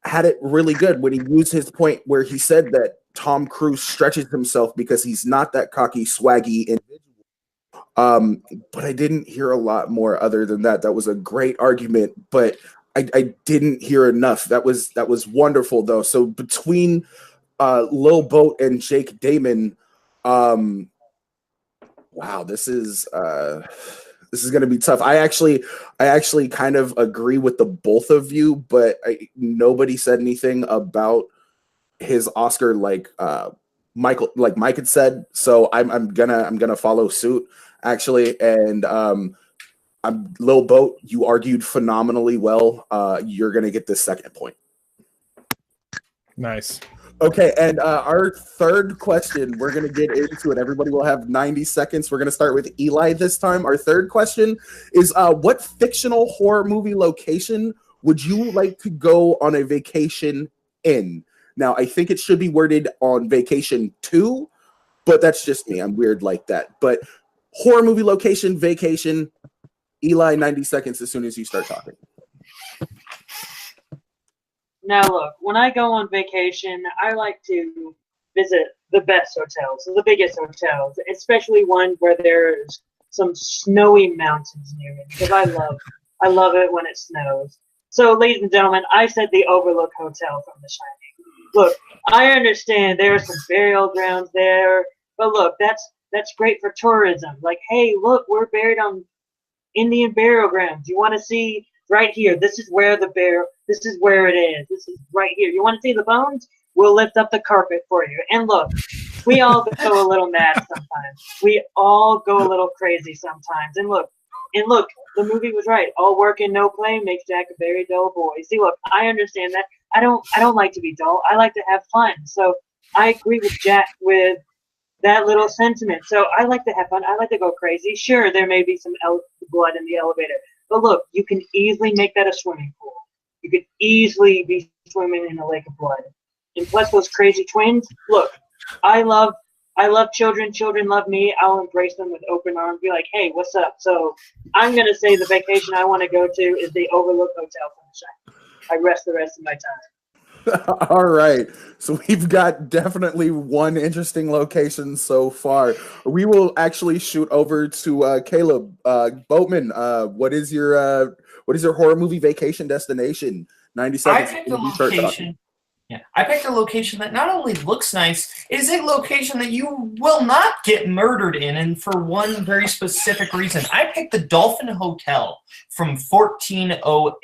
had it really good when he used his point where he said that Tom Cruise stretches himself because he's not that cocky, swaggy individual. But I didn't hear a lot more other than that. That was a great argument, but I didn't hear enough. That was wonderful, though. So between Lil Boat and Jake Damon, wow, this is going to be tough. I actually kind of agree with the both of you, but nobody said anything about his Oscar like Mike had said. So I'm gonna follow suit actually, and I'm Lil Boat. You argued phenomenally well. You're gonna get this second point. Nice. Okay, and our third question, we're going to get into it. Everybody will have 90 seconds. We're going to start with Eli this time. Our third question is, what fictional horror movie location would you like to go on a vacation in? Now, I think it should be worded on vacation to, but that's just me. I'm weird like that. But horror movie location, vacation, Eli, 90 seconds as soon as you start talking. Now, look, when I go on vacation, I like to visit the best hotels, the biggest hotels, especially ones where there's some snowy mountains near me, because I love it when it snows. So, ladies and gentlemen, I said the Overlook Hotel from The Shining. Look, I understand there are some burial grounds there, but look, that's great for tourism. Like, hey, look, we're buried on Indian burial grounds. You want to see right here? This is where this is where it is. This is right here. You want to see the bones? We'll lift up the carpet for you. And look, we all go a little mad sometimes. We all go a little crazy sometimes. And look, the movie was right. All work and no play makes Jack a very dull boy. See, look, I understand that. I don't like to be dull. I like to have fun. So I agree with Jack with that little sentiment. So I like to have fun. I like to go crazy. Sure, there may be some blood in the elevator. But look, you can easily make that a swimming pool. You could easily be swimming in a lake of blood. And plus those crazy twins, look, I love children. Children love me. I'll embrace them with open arms. Be like, hey, what's up? So I'm going to say the vacation I want to go to is the Overlook Hotel from The Shining. I rest the rest of my time. All right. So we've got definitely one interesting location so far. We will actually shoot over to Caleb Boatman. What is your horror movie vacation destination? 90 seconds. I picked a location. Yeah, I picked a location that not only looks nice, it is a location that you will not get murdered in, and for one very specific reason. I picked the Dolphin Hotel from 1408.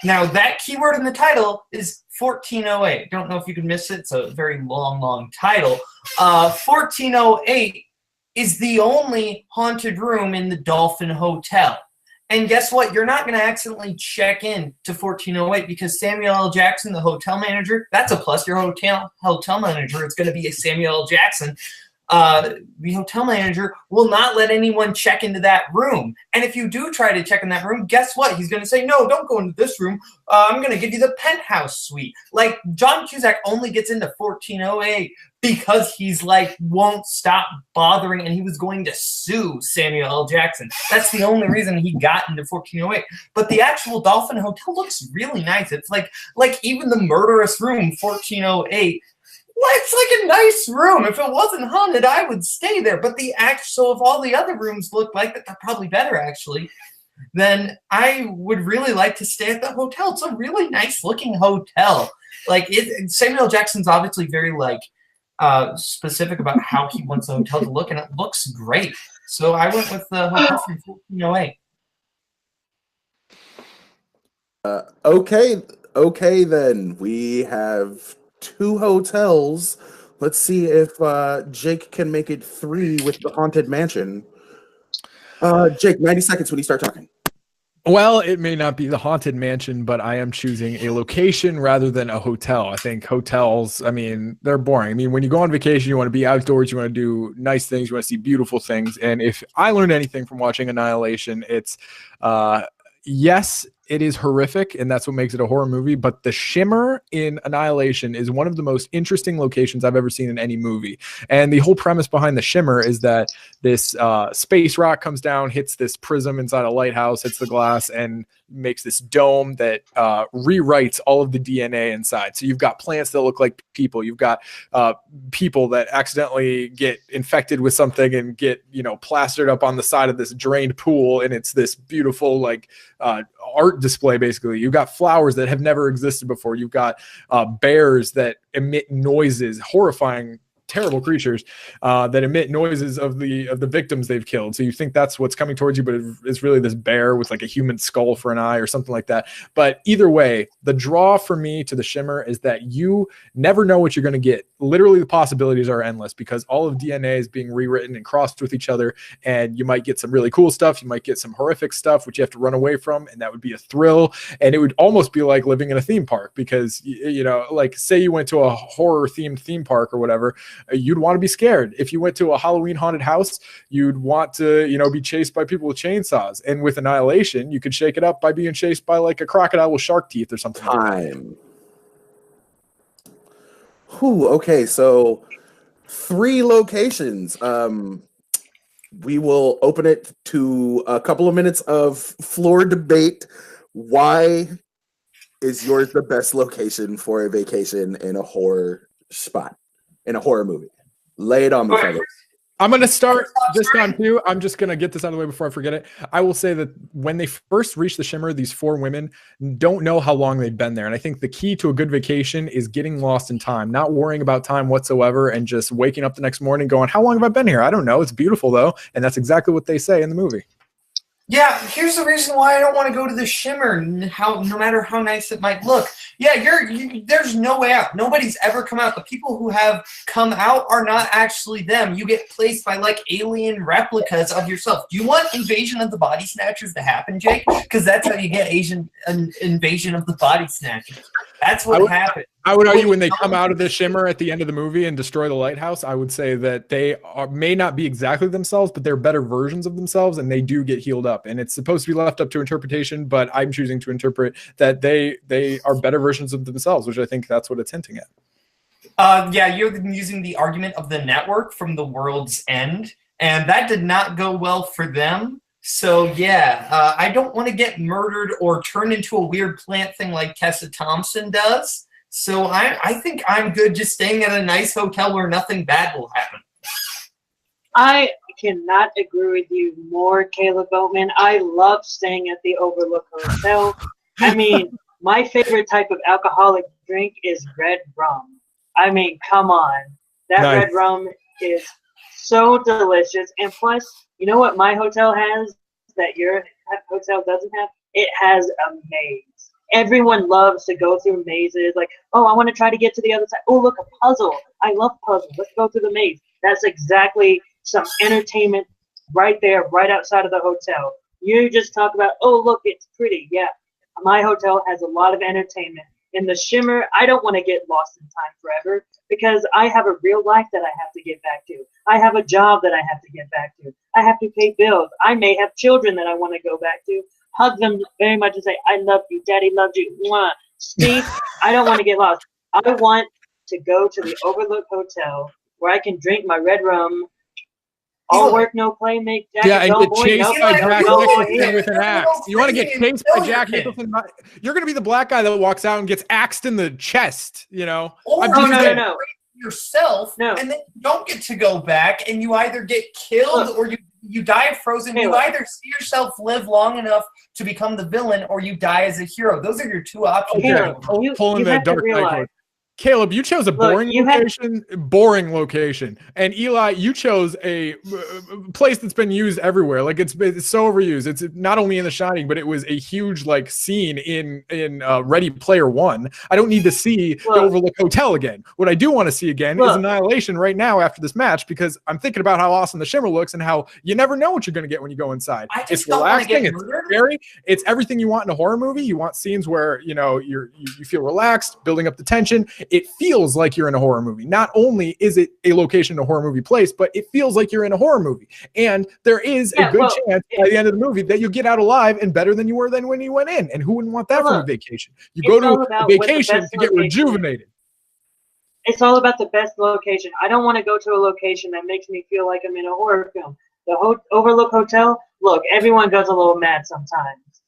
Now, that keyword in the title is 1408. Don't know if you can miss it. It's a very long title. 1408 is the only haunted room in the Dolphin Hotel. And guess what? You're not going to accidentally check in to 1408 because Samuel L. Jackson, the hotel manager, that's a plus. Your hotel manager is going to be a Samuel L. Jackson. The hotel manager will not let anyone check into that room. And if you do try to check in that room, guess what? He's going to say, no, don't go into this room. I'm going to give you the penthouse suite. Like, John Cusack only gets into 1408 because he's like, won't stop bothering, and he was going to sue Samuel L. Jackson. That's the only reason he got into 1408. But the actual Dolphin Hotel looks really nice. It's like even the murderous room, 1408, well, it's like a nice room. If it wasn't haunted, I would stay there. But so if all the other rooms look like that, they're probably better, actually, then I would really like to stay at the hotel. It's a really nice-looking hotel. Like, Samuel Jackson's obviously very, specific about how he wants the hotel to look, and it looks great. So I went with the hotel from 1408. Okay, then. We have 2 hotels. Let's see if Jake can make it 3 with the Haunted Mansion. Jake, 90 seconds when you start talking. Well, it may not be the Haunted Mansion, but I am choosing a location rather than a hotel. I think hotels, I mean, they're boring. I mean, when you go on vacation, you want to be outdoors, you want to do nice things, you want to see beautiful things. And if I learned anything from watching Annihilation, it's yes, it is horrific, and that's what makes it a horror movie. But the shimmer in Annihilation is one of the most interesting locations I've ever seen in any movie. And the whole premise behind the shimmer is that this space rock comes down, hits this prism inside a lighthouse, hits the glass, and makes this dome that rewrites all of the DNA inside. So you've got plants that look like people. You've got people that accidentally get infected with something and get, plastered up on the side of this drained pool. And it's this beautiful, like, art display, basically. You've got flowers that have never existed before. You've got bears that emit noises, horrifying, terrible creatures that emit noises of the victims they've killed. So you think that's what's coming towards you, but it's really this bear with like a human skull for an eye or something like that. But either way, the draw for me to the shimmer is that you never know what you're going to get. Literally, the possibilities are endless because all of DNA is being rewritten and crossed with each other, and you might get some really cool stuff. You might get some horrific stuff, which you have to run away from, and that would be a thrill. And it would almost be like living in a theme park because, like say you went to a horror-themed theme park or whatever, you'd want to be scared. If you went to a Halloween haunted house, you'd want to, be chased by people with chainsaws. And with Annihilation, you could shake it up by being chased by like a crocodile with shark teeth or something. Time. Whew, okay, so 3 locations. We will open it to a couple of minutes of floor debate. Why is yours the best location for a vacation in a horror spot? In a horror movie? Lay it on me, fellas. I'm going to start this time too. I'm just going to get this out of the way before I forget it. I will say that when they first reach the shimmer, these 4 women don't know how long they've been there. And I think the key to a good vacation is getting lost in time, not worrying about time whatsoever, and just waking up the next morning going, how long have I been here? I don't know. It's beautiful though. And that's exactly what they say in the movie. Yeah, here's the reason why I don't want to go to the shimmer, no matter how nice it might look. Yeah, there's no way out. Nobody's ever come out. The people who have come out are not actually them. You get placed by, like, alien replicas of yourself. Do you want Invasion of the Body Snatchers to happen, Jake? Because that's how you get Invasion of the Body Snatchers. That's what happened. I would argue when they come out of the shimmer at the end of the movie and destroy the lighthouse, I would say that they may not be exactly themselves, but they're better versions of themselves, and they do get healed up. And it's supposed to be left up to interpretation, but I'm choosing to interpret that they are better versions of themselves, which I think that's what it's hinting at. Yeah, you're using the argument of the network from The World's End, and that did not go well for them. So, yeah, I don't want to get murdered or turned into a weird plant thing like Tessa Thompson does. So I think I'm good just staying at a nice hotel where nothing bad will happen. I cannot agree with you more, Caleb Boatman. I love staying at the Overlook Hotel. I mean, my favorite type of alcoholic drink is red rum. I mean, come on. That Nice. red rum is so delicious. And plus, you know what my hotel has that your hotel doesn't have? It has a maze. Everyone loves to go through mazes. Like, oh, I want to try to get to the other side. Oh, look, a puzzle. I love puzzles. Let's go through the maze. That's exactly some entertainment right there, right outside of the hotel. You just talk about, oh, look, it's pretty. Yeah, my hotel has a lot of entertainment. In the shimmer, I don't want to get lost in time forever because I have a real life that I have to get back to. I have a job that I have to get back to. I have to pay bills. I may have children that I want to go back to. Hug them very much and say, I love you. Daddy loves you. Mwah. Steve, I don't want to get lost. I want to go to the Overlook Hotel where I can drink my red rum. All work, no play, make Jack. Yeah, and dull get boy, chased no by play, Jack no boy. Nicholson with an axe. You want to get chased by Jack Nicholson? You're going to be the black guy that walks out and gets axed in the chest, Or No. yourself, No. and then you don't get to go back, and you either get killed or you die frozen. You either see yourself live long enough to become the villain, or you die as a hero. Those are your 2 options. Caleb, you pulling the have to Dark Knight realize, card. Caleb, you chose a boring location, and Eli, you chose a place that's been used everywhere. Like it's so overused. It's not only in The Shining, but it was a huge like scene in Ready Player One. I don't need to see the Overlook Hotel again. What I do want to see again is Annihilation right now after this match, because I'm thinking about how awesome the Shimmer looks and how you never know what you're going to get when you go inside. It's relaxing. It's scary. It's everything you want in a horror movie. You want scenes where you feel relaxed, building up the tension. It feels like you're in a horror movie. Not only is it a location in a horror movie place, but it feels like you're in a horror movie. And there is a good chance by the end of the movie that you get out alive and better than you were than when you went in. And who wouldn't want that from a vacation? You go to a vacation to get rejuvenated. It's all about the best location. I don't want to go to a location that makes me feel like I'm in a horror film. The Overlook Hotel, look, everyone goes a little mad sometimes.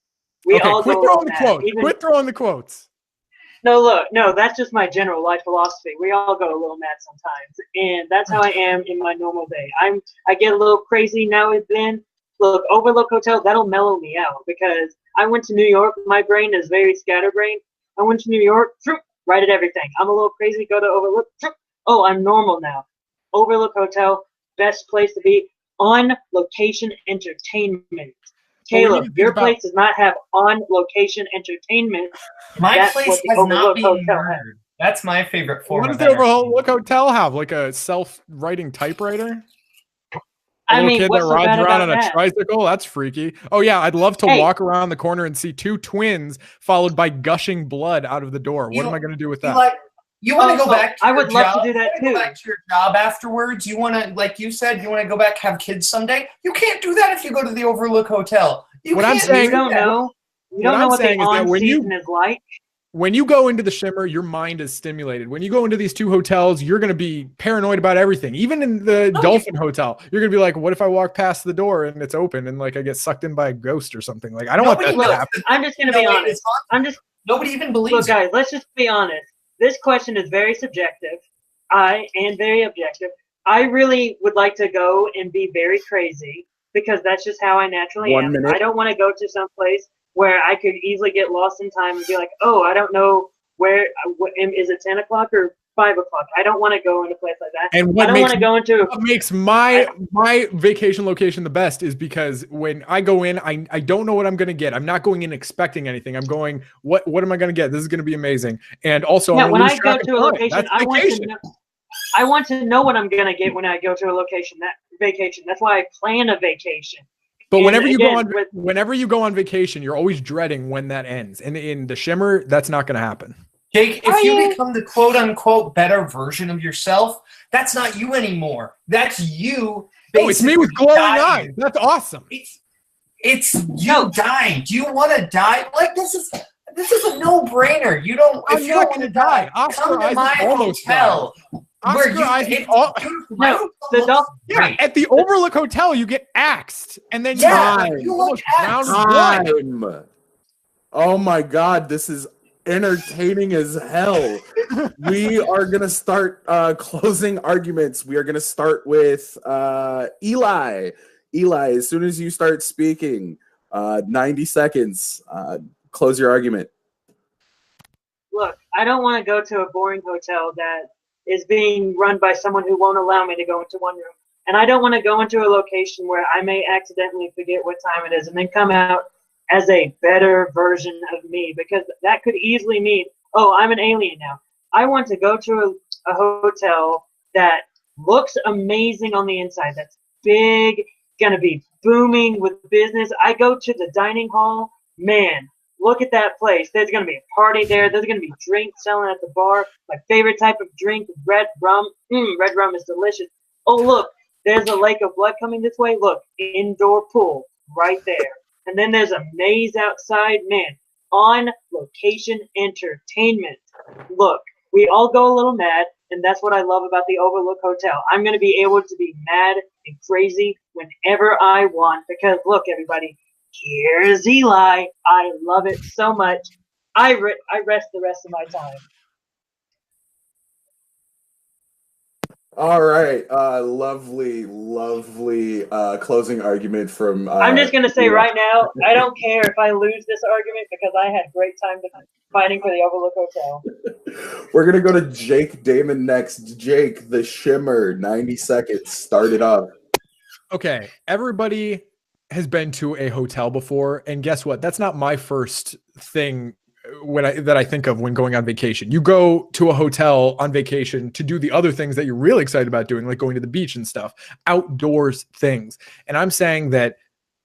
We all quit go throwing the mad. quotes. Quit throwing the quotes. No, that's just my general life philosophy. We all go a little mad sometimes, and that's how I am in my normal day. I get a little crazy now and then. Look, Overlook Hotel, that'll mellow me out because I went to New York. My brain is very scatterbrained. I went to New York, right at everything. I'm a little crazy, go to Overlook. Oh, I'm normal now. Overlook Hotel, best place to be. On location entertainment. Caleb, your place does not have on-location entertainment. My place has not been murdered. That's my favorite form. What does the Overlook Hotel have? Like a self-writing typewriter? A little kid that rides around on a tricycle? That's freaky. Oh, yeah, I'd love to walk around the corner and see two twins followed by gushing blood out of the door. What am I going to do with that? You want to go back to I would love to do that too. Go back to your job afterwards. You want to, like you said, you want to go back, have kids someday. You can't do that if you go to the Overlook Hotel. What I'm saying, you don't know. You don't know what the on-season is like. When you go into the Shimmer, your mind is stimulated. When you go into these two hotels, you're going to be paranoid about everything. Even in the Dolphin Hotel, you're going to be like, what if I walk past the door and it's open and like I get sucked in by a ghost or something? Like, I don't want that to happen. I'm just going to be honest. Nobody even believes. Look, guys, let's just be honest. This question is very subjective and very objective. I really would like to go and be very crazy because that's just how I naturally am. I don't want to go to some place where I could easily get lost in time and be like, oh, I don't know is it 10 o'clock or 5 o'clock? I don't want to go in a place like that. And what makes my vacation location the best is because when I go in, I don't know what I'm going to get. I'm not going in expecting anything. I'm going, what am I going to get? This is going to be amazing. And also, when I go to a location, I want to know what I'm going to get when I go to a vacation. That's why I plan a vacation. But whenever you go on vacation, you're always dreading when that ends. And in the Shimmer, that's not going to happen. Jake, if you become the quote-unquote better version of yourself, that's not you anymore. That's you. Oh, it's me with glowing eyes. That's awesome. It's you dying. Do you want to die? Like this is a no-brainer. You don't. If you don't want to die, come to my hotel. At the Overlook Hotel, you get axed, and then you almost drown blood. Oh my God, this is entertaining as hell. We are gonna start closing arguments. We are gonna start with Eli. Eli, as soon as you start speaking, 90 seconds. Close your argument. Look, I don't want to go to a boring hotel that is being run by someone who won't allow me to go into one room. And I don't want to go into a location where I may accidentally forget what time it is and then come out as a better version of me, because that could easily mean, oh, I'm an alien now. I want to go to a hotel that looks amazing on the inside, that's big, going to be booming with business. I go to the dining hall, man, look at that place. There's going to be a party there. There's going to be drinks selling at the bar. My favorite type of drink, red rum. Red rum is delicious. Oh, look, there's a lake of blood coming this way. Look, indoor pool right there. And then there's a maze outside. Man, on location entertainment. Look, we all go a little mad, and that's what I love about the Overlook Hotel. I'm going to be able to be mad and crazy whenever I want because, look, everybody, here's Eli. I love it so much. I rest the rest of my time. All right. Lovely closing argument from. I'm just gonna say yeah. right now, I don't care if I lose this argument because I had great time fighting for the Overlook Hotel. We're gonna go to Jake Damon next. Jake, the Shimmer, 90 seconds. Start it up. Okay, everybody has been to a hotel before, and guess what? That's not my first thing that I think of when going on vacation. You go to a hotel on vacation to do the other things that you're really excited about doing, like going to the beach and stuff, outdoors things. And I'm saying that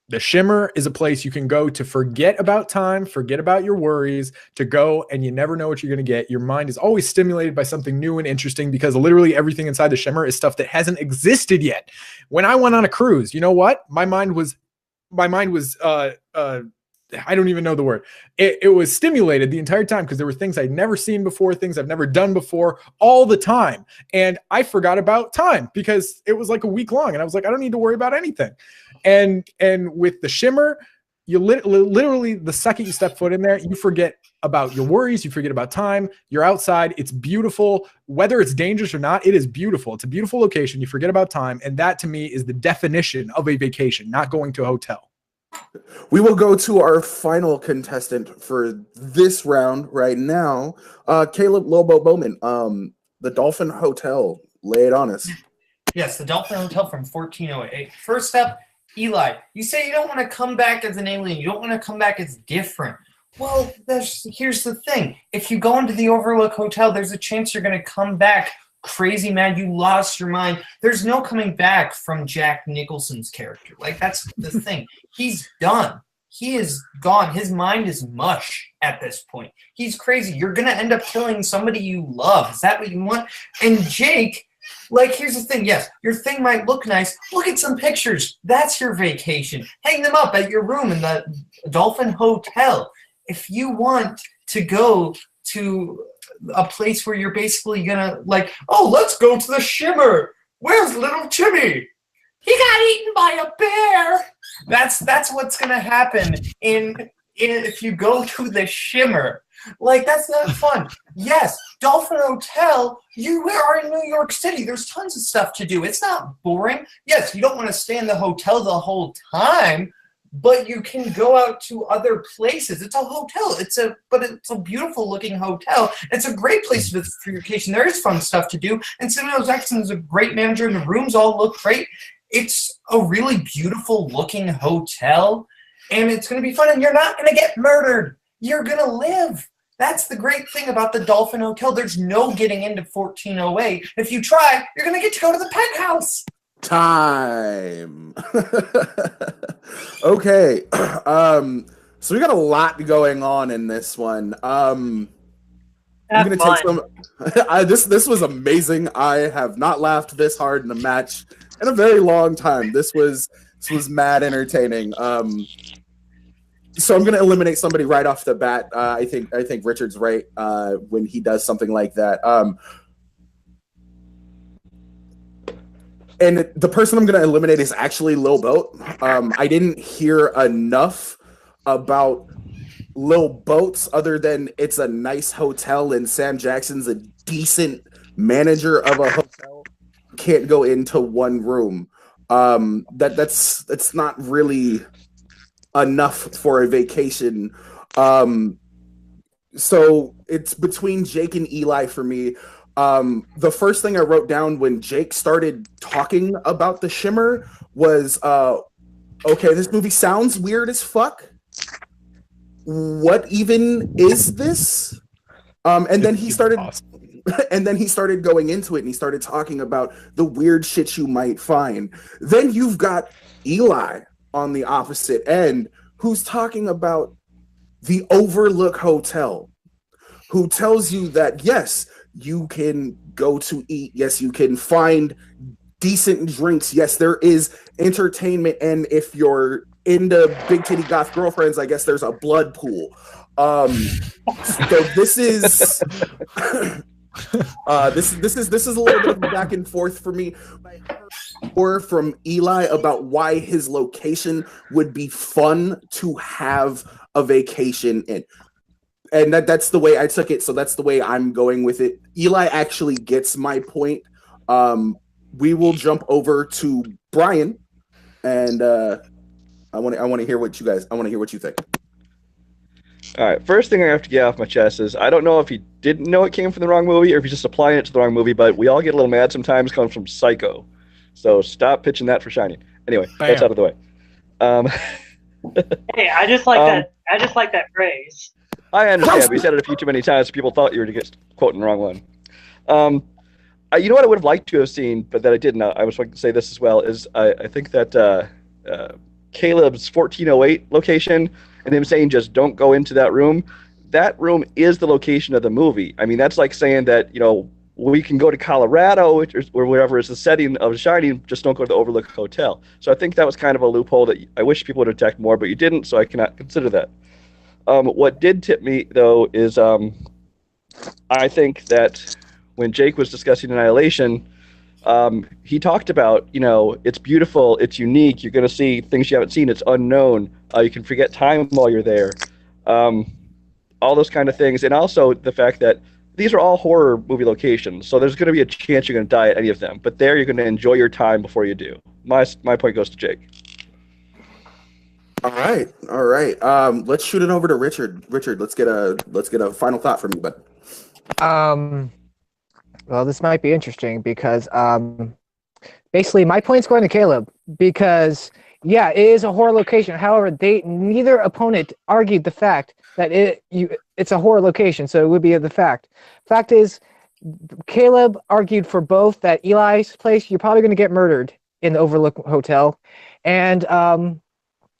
the Shimmer is a place you can go to forget about time, forget about your worries, to go and you never know what you're going to get. Your mind is always stimulated by something new and interesting because literally everything inside the Shimmer is stuff that hasn't existed yet. When I went on a cruise, you know what? My mind was I don't even know the word. It was stimulated the entire time because there were things I'd never seen before, things I've never done before, all the time. And I forgot about time because it was like a week long. And I was like, I don't need to worry about anything. And with the Shimmer, you literally, the second you step foot in there, you forget about your worries. You forget about time. You're outside. It's beautiful. Whether it's dangerous or not, it is beautiful. It's a beautiful location. You forget about time. And that to me is the definition of a vacation, not going to a hotel. We will go to our final contestant for this round right now. Caleb Boatman, the Dolphin Hotel. Lay it on us. Yes, the Dolphin Hotel from 1408. First up, Eli, you say you don't want to come back as an alien. You don't want to come back as different. Well, here's the thing. If you go into the Overlook Hotel, there's a chance you're going to come back crazy mad, you lost your mind. There's no coming back from Jack Nicholson's character. Like, that's the thing. He's done. He is gone. His mind is mush at this point. He's crazy. You're going to end up killing somebody you love. Is that what you want? And Jake, like, here's the thing. Yes, your thing might look nice. Look at some pictures. That's your vacation. Hang them up at your room in the Dolphin Hotel. If you want to go to a place where you're basically gonna, like, oh, let's go to the Shimmer. Where's little Timmy? He got eaten by a bear. That's what's gonna happen if you go to the Shimmer. Like, that's not fun. Yes, Dolphin Hotel, you are in New York City. There's tons of stuff to do. It's not boring. Yes, you don't want to stay in the hotel the whole time, but you can go out to other places. It's a hotel. It's a beautiful looking hotel. It's a great place for your vacation. There is fun stuff to do. And Samuel Jackson is a great manager, and the rooms all look great. It's a really beautiful looking hotel, and it's going to be fun. And you're not going to get murdered. You're going to live. That's the great thing about the Dolphin Hotel. There's no getting into 1408. If you try, you're going to get to go to the penthouse. Time. Okay. So we got a lot going on in this one. I'm gonna take some. This was amazing. I have not laughed this hard in a match in a very long time. This was mad entertaining. So I'm gonna eliminate somebody right off the bat. I think Richard's right when he does something like that. And the person I'm going to eliminate is actually Lil Boat. I didn't hear enough about Lil Boats other than it's a nice hotel and Sam Jackson's a decent manager of a hotel. Can't go into one room. That's not really enough for a vacation. So it's between Jake and Eli for me. The first thing I wrote down when Jake started talking about the Shimmer was, okay, this movie sounds weird as fuck. What even is this? And then he started going into it and he started talking about the weird shit you might find. Then you've got Eli on the opposite end who's talking about the Overlook Hotel, who tells you that, yes, you can go to eat. Yes, you can find decent drinks. Yes, there is entertainment. And if you're into big titty goth girlfriends, I guess there's a blood pool. So this is this is a little bit of back and forth for me. I heard more from Eli about why his location would be fun to have a vacation in. And that's the way I took it, so that's the way I'm going with it. Eli actually gets my point. we will jump over to Brian, and I want to hear what you think. All right, first thing I have to get off my chest is I don't know if he didn't know it came from the wrong movie or if he's just applying it to the wrong movie, but we all get a little mad sometimes. It comes from Psycho. So stop pitching that for Shining. Anyway, that's out of the way. Hey, I just like that. I just like that phrase. I understand. We said it a few too many times. People thought you were just quoting the wrong one. You know what I would have liked to have seen, but that I didn't. I was going to say this as well. Is I think that Caleb's 1408 location and him saying just don't go into that room. That room is the location of the movie. I mean, that's like saying that we can go to Colorado or wherever is the setting of Shining. Just don't go to the Overlook Hotel. So I think that was kind of a loophole that I wish people would have attacked more, but you didn't. So I cannot consider that. What did tip me, though, is I think that when Jake was discussing Annihilation, he talked about, it's beautiful, it's unique, you're going to see things you haven't seen, it's unknown, you can forget time while you're there, all those kind of things. And also the fact that these are all horror movie locations, so there's going to be a chance you're going to die at any of them. But there, you're going to enjoy your time before you do. My point goes to Jake. All right. Let's shoot it over to Richard. Richard, let's get a final thought from you, bud. Well, this might be interesting because basically my point's going to Caleb because yeah, it is a horror location. However, neither opponent argued the fact that it's a horror location, so it would be the fact. Fact is, Caleb argued for both that Eli's place, you're probably going to get murdered in the Overlook Hotel, and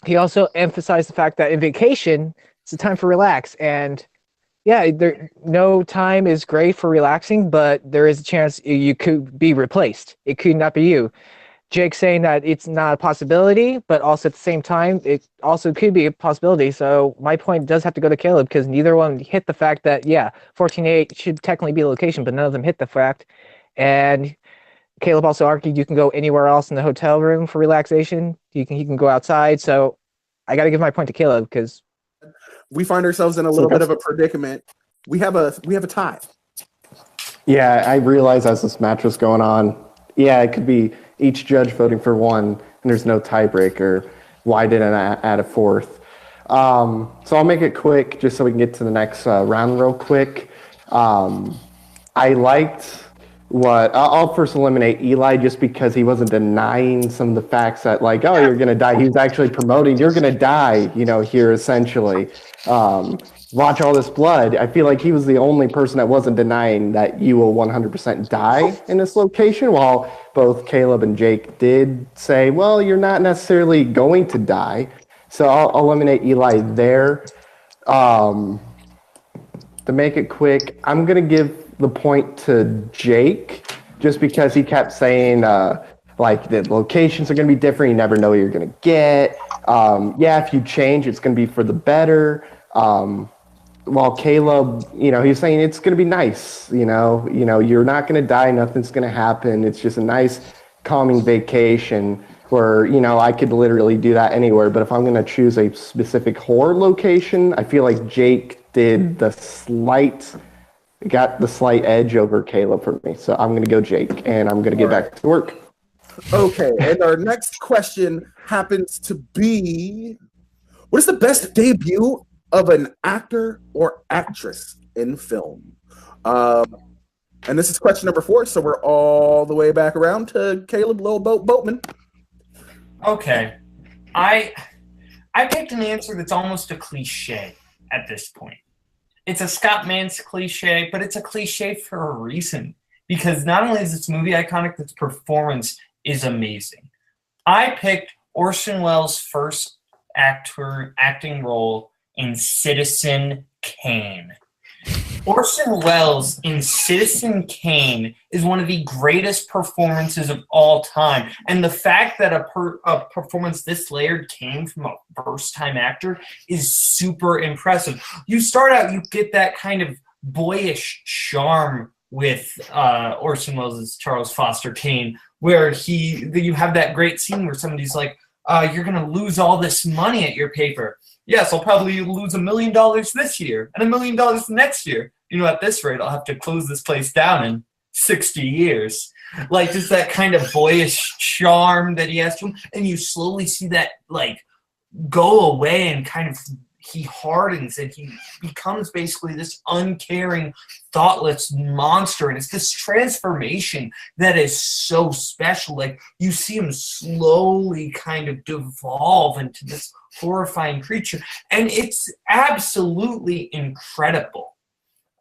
he also emphasized the fact that in vacation, it's a time for relax. And yeah, no time is great for relaxing, but there is a chance you could be replaced. It could not be you. Jake saying that it's not a possibility, but also at the same time, it also could be a possibility. So my point does have to go to Caleb because neither one hit the fact that, yeah, 14.8 should technically be a location, but none of them hit the fact. And Caleb also argued you can go anywhere else in the hotel room for relaxation. He can go outside. So I got to give my point to Caleb because we find ourselves in a little bit of a predicament. We have a tie. Yeah, I realized as this match was going on, yeah, it could be each judge voting for one, and there's no tiebreaker. Why didn't I add a fourth? So I'll make it quick just so we can get to the next round real quick. I liked I'll first eliminate Eli just because he wasn't denying some of the facts that like, oh, you're going to die. He was actually promoting, you're going to die, here essentially. Watch all this blood. I feel like he was the only person that wasn't denying that you will 100% die in this location, while both Caleb and Jake did say, well, you're not necessarily going to die. So I'll eliminate Eli there. To make it quick, I'm going to give the point to Jake just because he kept saying like the locations are going to be different. You never know what you're going to get. Yeah, if you change, it's going to be for the better. While Caleb, he's saying it's going to be nice. You're not going to die. Nothing's going to happen. It's just a nice, calming vacation where, I could literally do that anywhere. But if I'm going to choose a specific horror location, I feel like Jake got the slight edge over Caleb for me. So I'm going to go Jake, and I'm going to get back to work. Okay, and our next question happens to be, what is the best debut of an actor or actress in film? And this is question number 4, so we're all the way back around to Caleb Boatman. Okay. I picked an answer that's almost a cliche at this point. It's a Scott Mance cliche, but it's a cliche for a reason. Because not only is this movie iconic, its performance is amazing. I picked Orson Welles' first acting role in Citizen Kane. Orson Welles in Citizen Kane is one of the greatest performances of all time. And the fact that a performance this layered came from a first-time actor is super impressive. You start out, you get that kind of boyish charm with Orson Welles' Charles Foster Kane, where you have that great scene where somebody's like, you're going to lose all this money at your paper. Yes, I'll probably lose $1 million this year and $1 million next year. At this rate, I'll have to close this place down in 60 years. Like, just that kind of boyish charm that he has to him. And you slowly see that, like, go away and kind of he hardens and he becomes basically this uncaring, thoughtless monster. And it's this transformation that is so special. Like, you see him slowly kind of devolve into this horrifying creature. And it's absolutely incredible.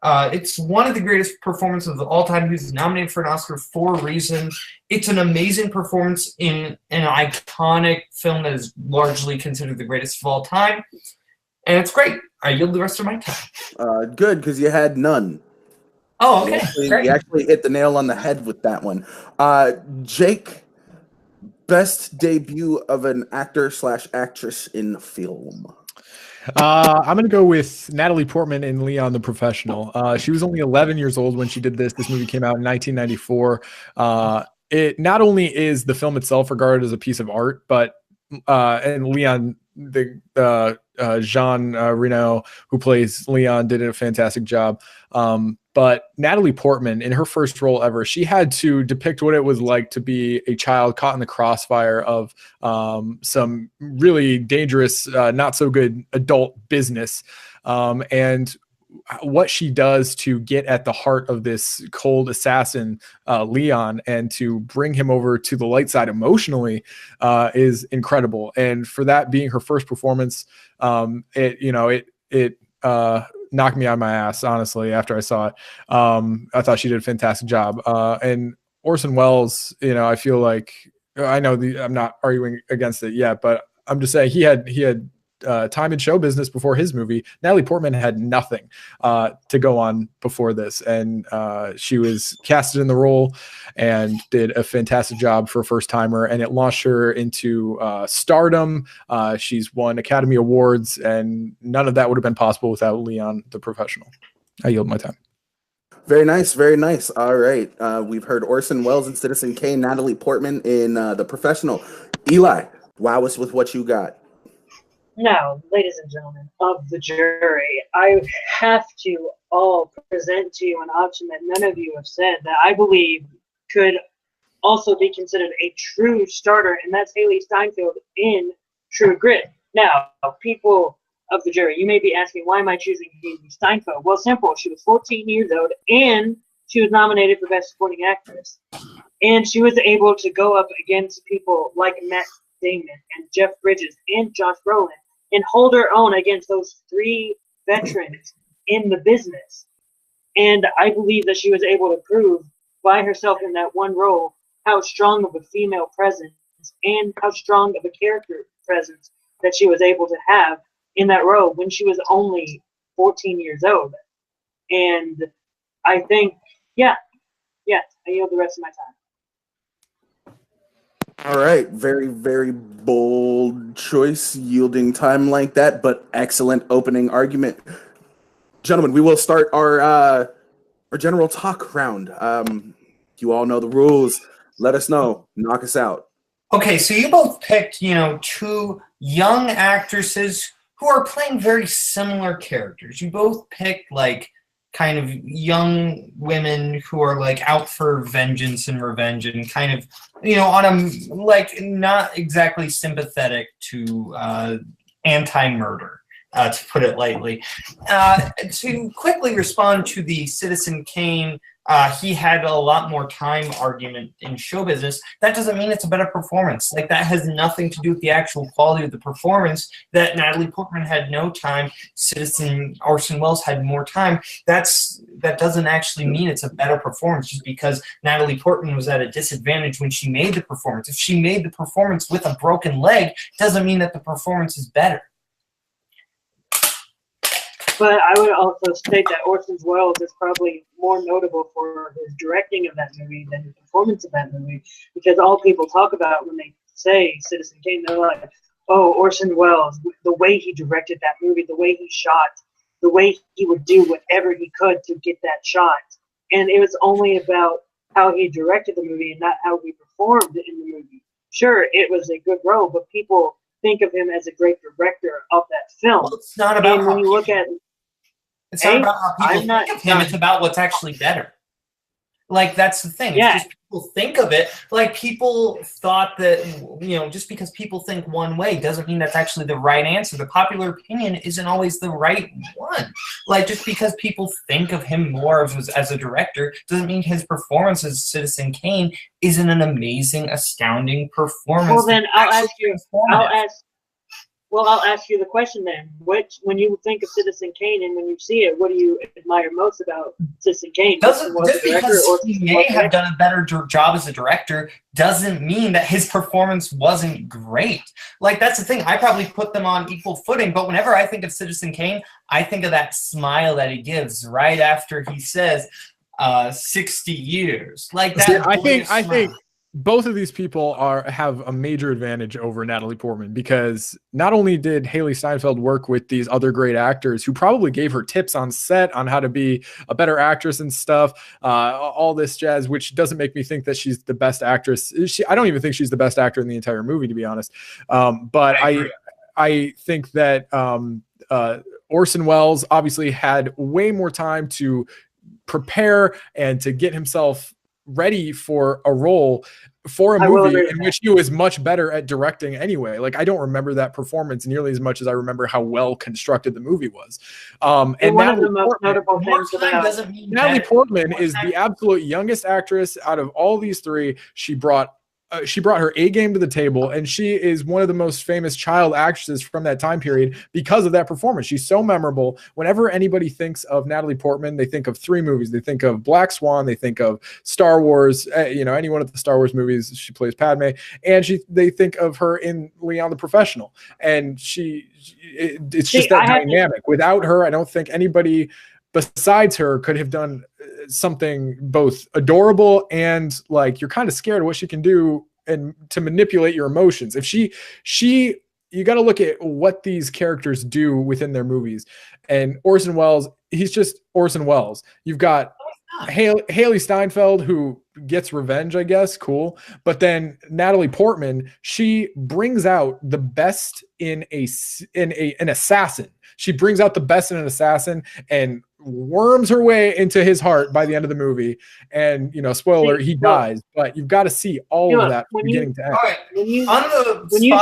It's one of the greatest performances of all time. He was nominated for an Oscar for a reason. It's an amazing performance in an iconic film that is largely considered the greatest of all time. And it's great. I yield the rest of my time. Good, because you had none. Oh, okay. You actually hit the nail on the head with that one. Jake, best debut of an actor/actress in film. I'm going to go with Natalie Portman in Leon the Professional. She was only 11 years old when she did this. This movie came out in 1994. It not only is the film itself regarded as a piece of art, but and Leon, Jean Reno, who plays Leon, did a fantastic job. But Natalie Portman, in her first role ever, she had to depict what it was like to be a child caught in the crossfire of some really dangerous, not so good adult business. And what she does to get at the heart of this cold assassin, Leon, and to bring him over to the light side emotionally is incredible. And for that being her first performance, it knocked me on my ass, honestly, after I saw it. I thought she did a fantastic job. And Orson Welles, I feel like, I know I'm not arguing against it yet, but I'm just saying he had time in show business before his movie. Natalie Portman had nothing to go on before this, and she was casted in the role and did a fantastic job for a first timer, and it launched her into stardom. She's won Academy Awards, and none of that would have been possible without Leon the Professional. I yield my time. Very nice, very nice. All right, we've heard Orson Welles in Citizen Kane, Natalie Portman in The Professional. Eli, wow us with what you got. Now, ladies and gentlemen of the jury, I have to all present to you an option that none of you have said that I believe could also be considered a true starter, and that's Haley Steinfeld in True Grit. Now, people of the jury, you may be asking, why am I choosing Haley Steinfeld? Well, simple. She was 14 years old, and she was nominated for Best Supporting Actress. And she was able to go up against people like Matt Damon and Jeff Bridges and Josh Brolin and hold her own against those three veterans in the business. And I believe that she was able to prove by herself in that one role how strong of a female presence and how strong of a character presence that she was able to have in that role when she was only 14 years old. And I think, I yield the rest of my time. All right, very, very bold choice, yielding time like that, but excellent opening argument. Gentlemen, we will start our general talk round. You all know the rules. Let us know. Knock us out. Okay, so you both picked, two young actresses who are playing very similar characters. You both picked, kind of young women who are out for vengeance and revenge and kind of, on a, not exactly sympathetic to anti-murder, to put it lightly. To quickly respond to the Citizen Kane, he had a lot more time argument in show business. That doesn't mean it's a better performance. That has nothing to do with the actual quality of the performance. That Natalie Portman had no time. Citizen Orson Welles had more time. That doesn't actually mean it's a better performance just because Natalie Portman was at a disadvantage when she made the performance. If she made the performance with a broken leg, doesn't mean that the performance is better. But I would also state that Orson Welles is probably more notable for his directing of that movie than his performance of that movie, because all people talk about when they say Citizen Kane, they're like, oh, Orson Welles, the way he directed that movie, the way he shot, the way he would do whatever he could to get that shot. And it was only about how he directed the movie and not how he performed in the movie. Sure, it was a good role, but people think of him as a great director of that film. Well, it's not about when you look at it's not about how people think of him. It's about what's actually better. Like, that's the thing. Yeah. It's just people think of it. Like, people thought that, just because people think one way doesn't mean that's actually the right answer. The popular opinion isn't always the right one. Like, just because people think of him more as a director doesn't mean his performance as Citizen Kane isn't an amazing, astounding performance. Well, then I'll ask you the question then. When you think of Citizen Kane and when you see it, what do you admire most about Citizen Kane? Just because he may have done a better job as a director doesn't mean that his performance wasn't great. Like, that's the thing. I probably put them on equal footing, but whenever I think of Citizen Kane, I think of that smile that he gives right after he says 60 years. Like that. I think both of these people have a major advantage over Natalie Portman, because not only did Haley Steinfeld work with these other great actors who probably gave her tips on set on how to be a better actress and stuff, all this jazz, which doesn't make me think that she's the best actress. I don't even think she's the best actor in the entire movie, to be honest. But I think that Orson Welles obviously had way more time to prepare and to get himself ready for a role for a movie in which he was much better at directing anyway. Like, I don't remember that performance nearly as much as I remember how well constructed the movie was. And one of the most notable things about Natalie Portman is the absolute youngest actress out of all these three. She brought her A game to the table, and she is one of the most famous child actresses from that time period because of that performance. She's so memorable. Whenever anybody thinks of Natalie Portman, they think of three movies. They think of Black Swan, they think of Star Wars, any one of the Star Wars movies. She plays Padme, and they think of her in Leon the Professional. And it's just that dynamic. Without her, I don't think anybody besides her could have done something both adorable and like you're kind of scared of what she can do and to manipulate your emotions. If you got to look at what these characters do within their movies. And Orson Welles, he's just Orson Welles. You've got Haley Steinfeld, who gets revenge, I guess. Cool. But then Natalie Portman, she brings out the best in an assassin. She brings out the best in an assassin and worms her way into his heart by the end of the movie. And, spoiler, he dies. But you've got to see all of that from beginning to end. All right. When you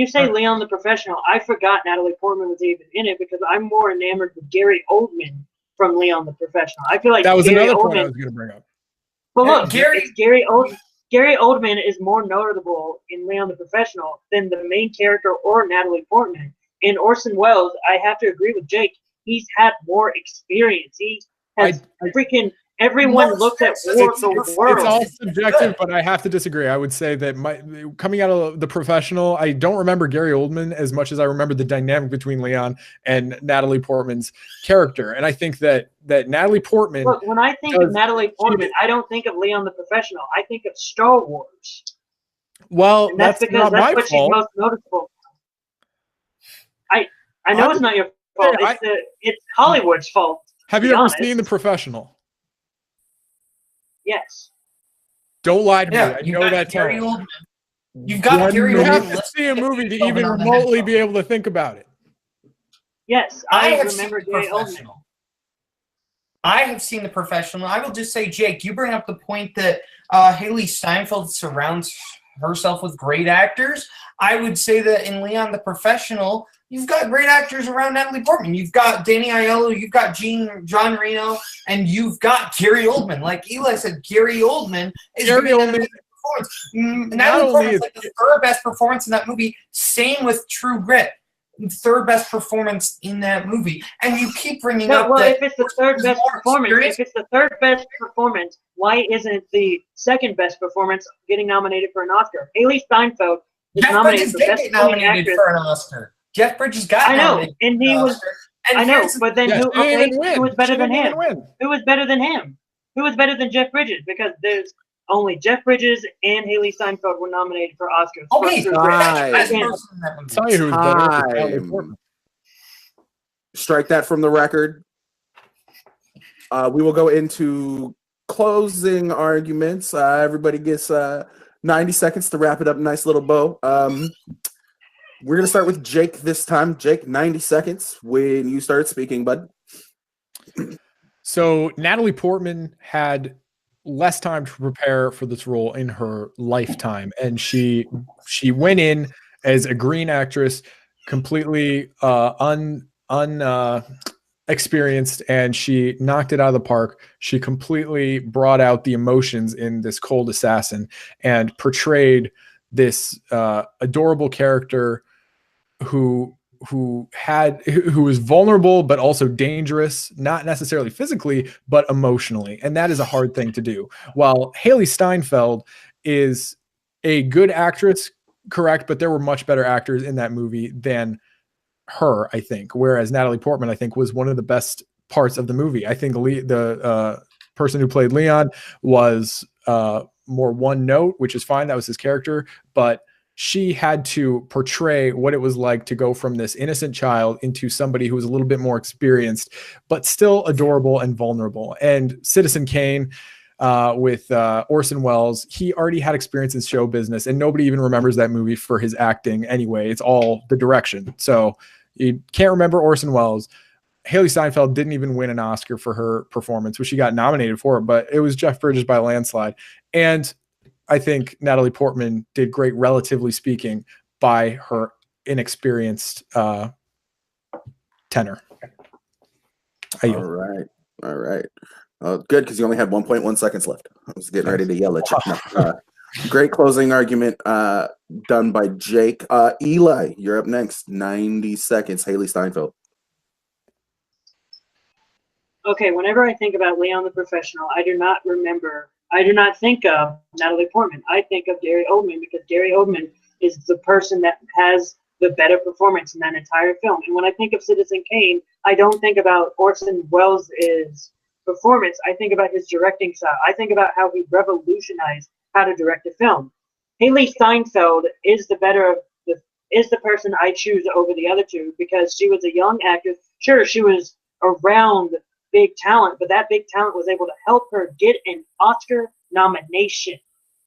say Leon the Professional, I forgot Natalie Portman was even in it because I'm more enamored with Gary Oldman from Leon the Professional. I feel like that was Gary another Oldman, point I was going to bring up. But look, Gary Oldman is more notable in Leon the Professional than the main character or Natalie Portman. In Orson Welles, I have to agree with Jake. He's had more experience. He has everyone looks at War of the Worlds. It's all subjective, but I have to disagree. I would say that coming out of The Professional, I don't remember Gary Oldman as much as I remember the dynamic between Leon and Natalie Portman's character. And I think that Natalie Portman... Look, when I think of Natalie Portman, I don't think of Leon the Professional. I think of Star Wars. Well, and that's because that's what she's most noticeable. I know it's not your fault. It's Hollywood's fault. Have you ever seen The Professional? Yes. Don't lie to me. I know that tone. You've got Gary Oldman. You have to see a movie to even remotely be able to think about it. Yes, I remember Gary Oldman. I have seen The Professional. I will just say, Jake, you bring up the point that Haley Steinfeld surrounds herself with great actors. I would say that in Leon the Professional, you've got great actors around Natalie Portman. You've got Danny Aiello, you've got John Reno, and you've got Gary Oldman. Like Eli said, Gary Oldman is Natalie Portman's like the third best performance in that movie. Same with True Grit. Third best performance in that movie, and you keep bringing up. Well, if it's the third best performance, why isn't the second best performance getting nominated for an Oscar? Haley Steinfeld is nominated for best supporting actress for an Oscar. Jeff Bridges got nominated. And he was. I know, but then who was better than him? Who was better than him? Who was better than Jeff Bridges? Because there's only Jeff Bridges and Haley Steinfeld were nominated for Oscars. Okay, tell you who's better. Strike that from the record. We will go into closing arguments. Everybody gets 90 seconds to wrap it up. Nice little bow. We're going to start with Jake this time. Jake, 90 seconds when you start speaking, bud. So Natalie Portman had less time to prepare for this role in her lifetime, and she went in as a green actress, completely experienced, and she knocked it out of the park. She completely brought out the emotions in this cold assassin and portrayed this adorable character who was vulnerable but also dangerous, not necessarily physically but emotionally, and that is a hard thing to do. While Haley Steinfeld is a good actress, correct, but there were much better actors in that movie than her, I think, whereas Natalie Portman, I think, was one of the best parts of the movie. I think the person who played Leon was more one note, which is fine, that was his character, but she had to portray what it was like to go from this innocent child into somebody who was a little bit more experienced, but still adorable and vulnerable. And Citizen Kane with Orson Welles, he already had experience in show business, and nobody even remembers that movie for his acting anyway. It's all the direction. So you can't remember Orson Welles. Haley Steinfeld didn't even win an Oscar for her performance, which she got nominated for, but it was Jeff Bridges by a landslide. And I think Natalie Portman did great, relatively speaking, by her inexperienced tenor. All right. Good, because you only had 1.1 seconds left. I was getting ready to yell at you. No, great closing argument done by Jake. Eli, you're up next. 90 seconds. Haley Steinfeld. Okay, whenever I think about Leon the Professional, I do not think of Natalie Portman. I think of Gary Oldman, because Gary Oldman is the person that has the better performance in that entire film. And when I think of Citizen Kane, I don't think about Orson Welles' performance. I think about his directing style. I think about how he revolutionized how to direct a film. Haley Steinfeld is the person I choose over the other two, because she was a young actress. Sure, she was around big talent, but that big talent was able to help her get an Oscar nomination.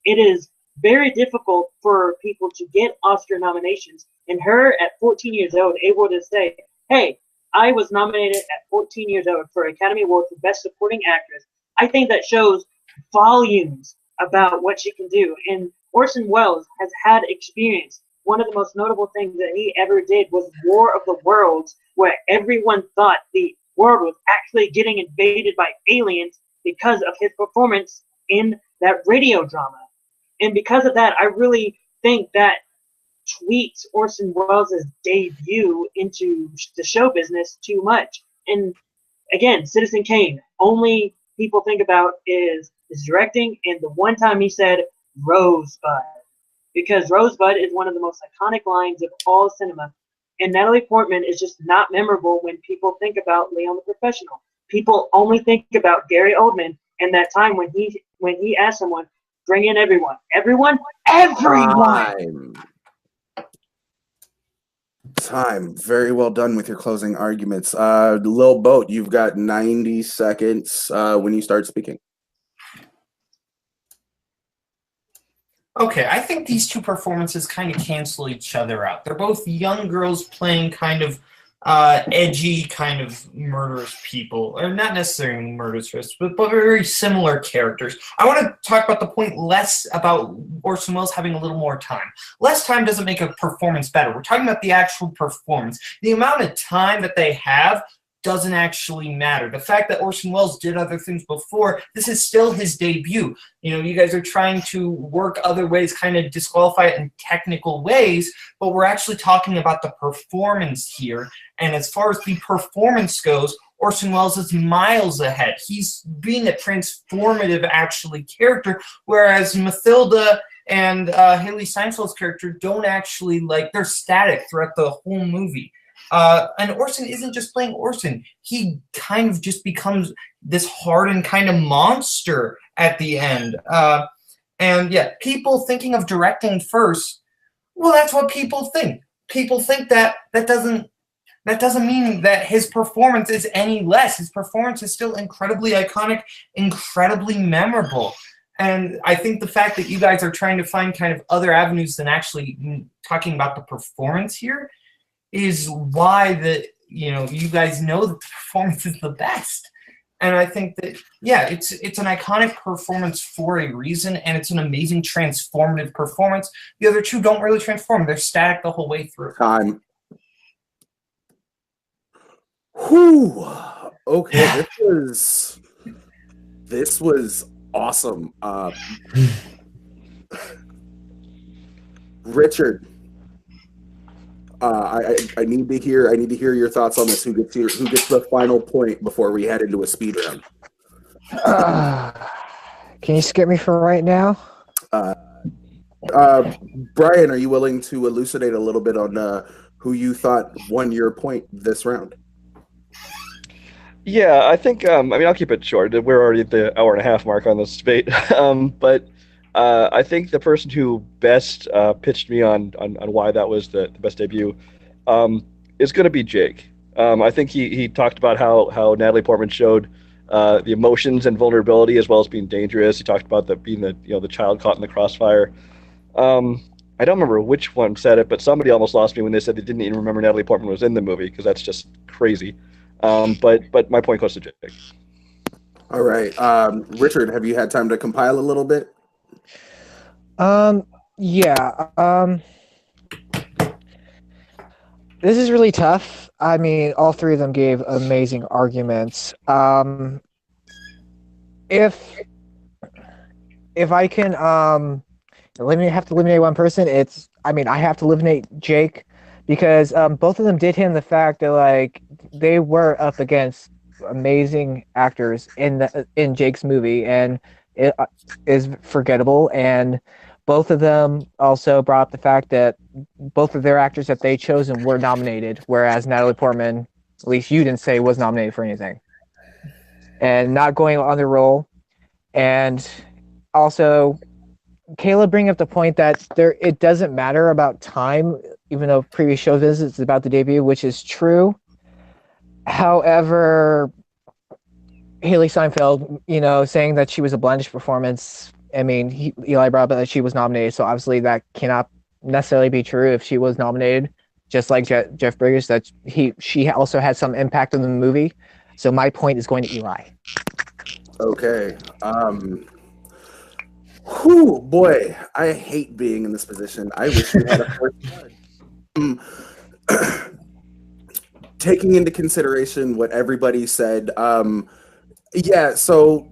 It is very difficult for people to get Oscar nominations, and her at 14 years old able to say, hey, I was nominated at 14 years old for Academy Award for Best Supporting Actress. I think that shows volumes about what she can do. And Orson Welles has had experience. One of the most notable things that he ever did was War of the Worlds, where everyone thought the world was actually getting invaded by aliens because of his performance in that radio drama. And because of that, I really think that tweaks Orson Welles' debut into the show business too much. And again, Citizen Kane, only people think about is his directing, and the one time he said Rosebud, because Rosebud is one of the most iconic lines of all cinema. And Natalie Portman is just not memorable when people think about Leon the Professional. People only think about Gary Oldman and that time when he asked someone, bring in everyone. Everyone? Time. Very well done with your closing arguments. Lil Boat, you've got 90 seconds when you start speaking. Okay, I think these two performances kind of cancel each other out. They're both young girls playing kind of edgy, kind of murderous people. Or not necessarily murderous, but very similar characters. I want to talk about the point less about Orson Welles having a little more time. Less time doesn't make a performance better. We're talking about the actual performance. The amount of time that they have doesn't actually matter. The fact that Orson Welles did other things before, this is still his debut. You know, you guys are trying to work other ways, kind of disqualify it in technical ways, but we're actually talking about the performance here. And as far as the performance goes, Orson Welles is miles ahead. He's being a transformative, actually, character, whereas Mathilda and Haley Steinfeld's character don't actually, like, they're static throughout the whole movie. And Orson isn't just playing Orson. He kind of just becomes this hardened kind of monster at the end. And yeah, people thinking of directing first, well, that's what people think. People think that doesn't mean that his performance is any less. His performance is still incredibly iconic, incredibly memorable. And I think the fact that you guys are trying to find kind of other avenues than actually talking about the performance here is why you guys know that the performance is the best. And I think that, yeah, it's an iconic performance for a reason, and it's an amazing transformative performance. The other two don't really transform. They're static the whole way through. Time. Whew. Okay, this was awesome. Richard, I need to hear your thoughts on this. Who gets the final point before we head into a speed round? Can you skip me for right now? Brian, are you willing to elucidate a little bit on who you thought won your point this round? Yeah, I think, I'll keep it short. We're already at the hour and a half mark on this debate. But I think the person who best pitched me on why that was the best debut is going to be Jake. I think he talked about how Natalie Portman showed the emotions and vulnerability as well as being dangerous. He talked about being the child caught in the crossfire. I don't remember which one said it, but somebody almost lost me when they said they didn't even remember Natalie Portman was in the movie, because that's just crazy. But my point goes to Jake. All right. Richard, have you had time to compile a little bit? Yeah. This is really tough. I mean, all three of them gave amazing arguments. If I can have to eliminate one person, I have to eliminate Jake, because both of them did him the fact that they were up against amazing actors in Jake's movie, and it is forgettable. And both of them also brought up the fact that both of their actors that they chosen were nominated, whereas Natalie Portman, at least you didn't say, was nominated for anything, and not going on the role. And also, Caleb bringing up the point that it doesn't matter about time, even though previous show visits about the debut, which is true. However, Haley Steinfeld, saying that she was a blendish performance. I mean, Eli brought up that she was nominated, so obviously that cannot necessarily be true if she was nominated. Just like Jeff Bridges, that she also had some impact on the movie. So my point is going to Eli. Okay. Whew, boy, I hate being in this position. I wish we had a first judge. Taking into consideration what everybody said, so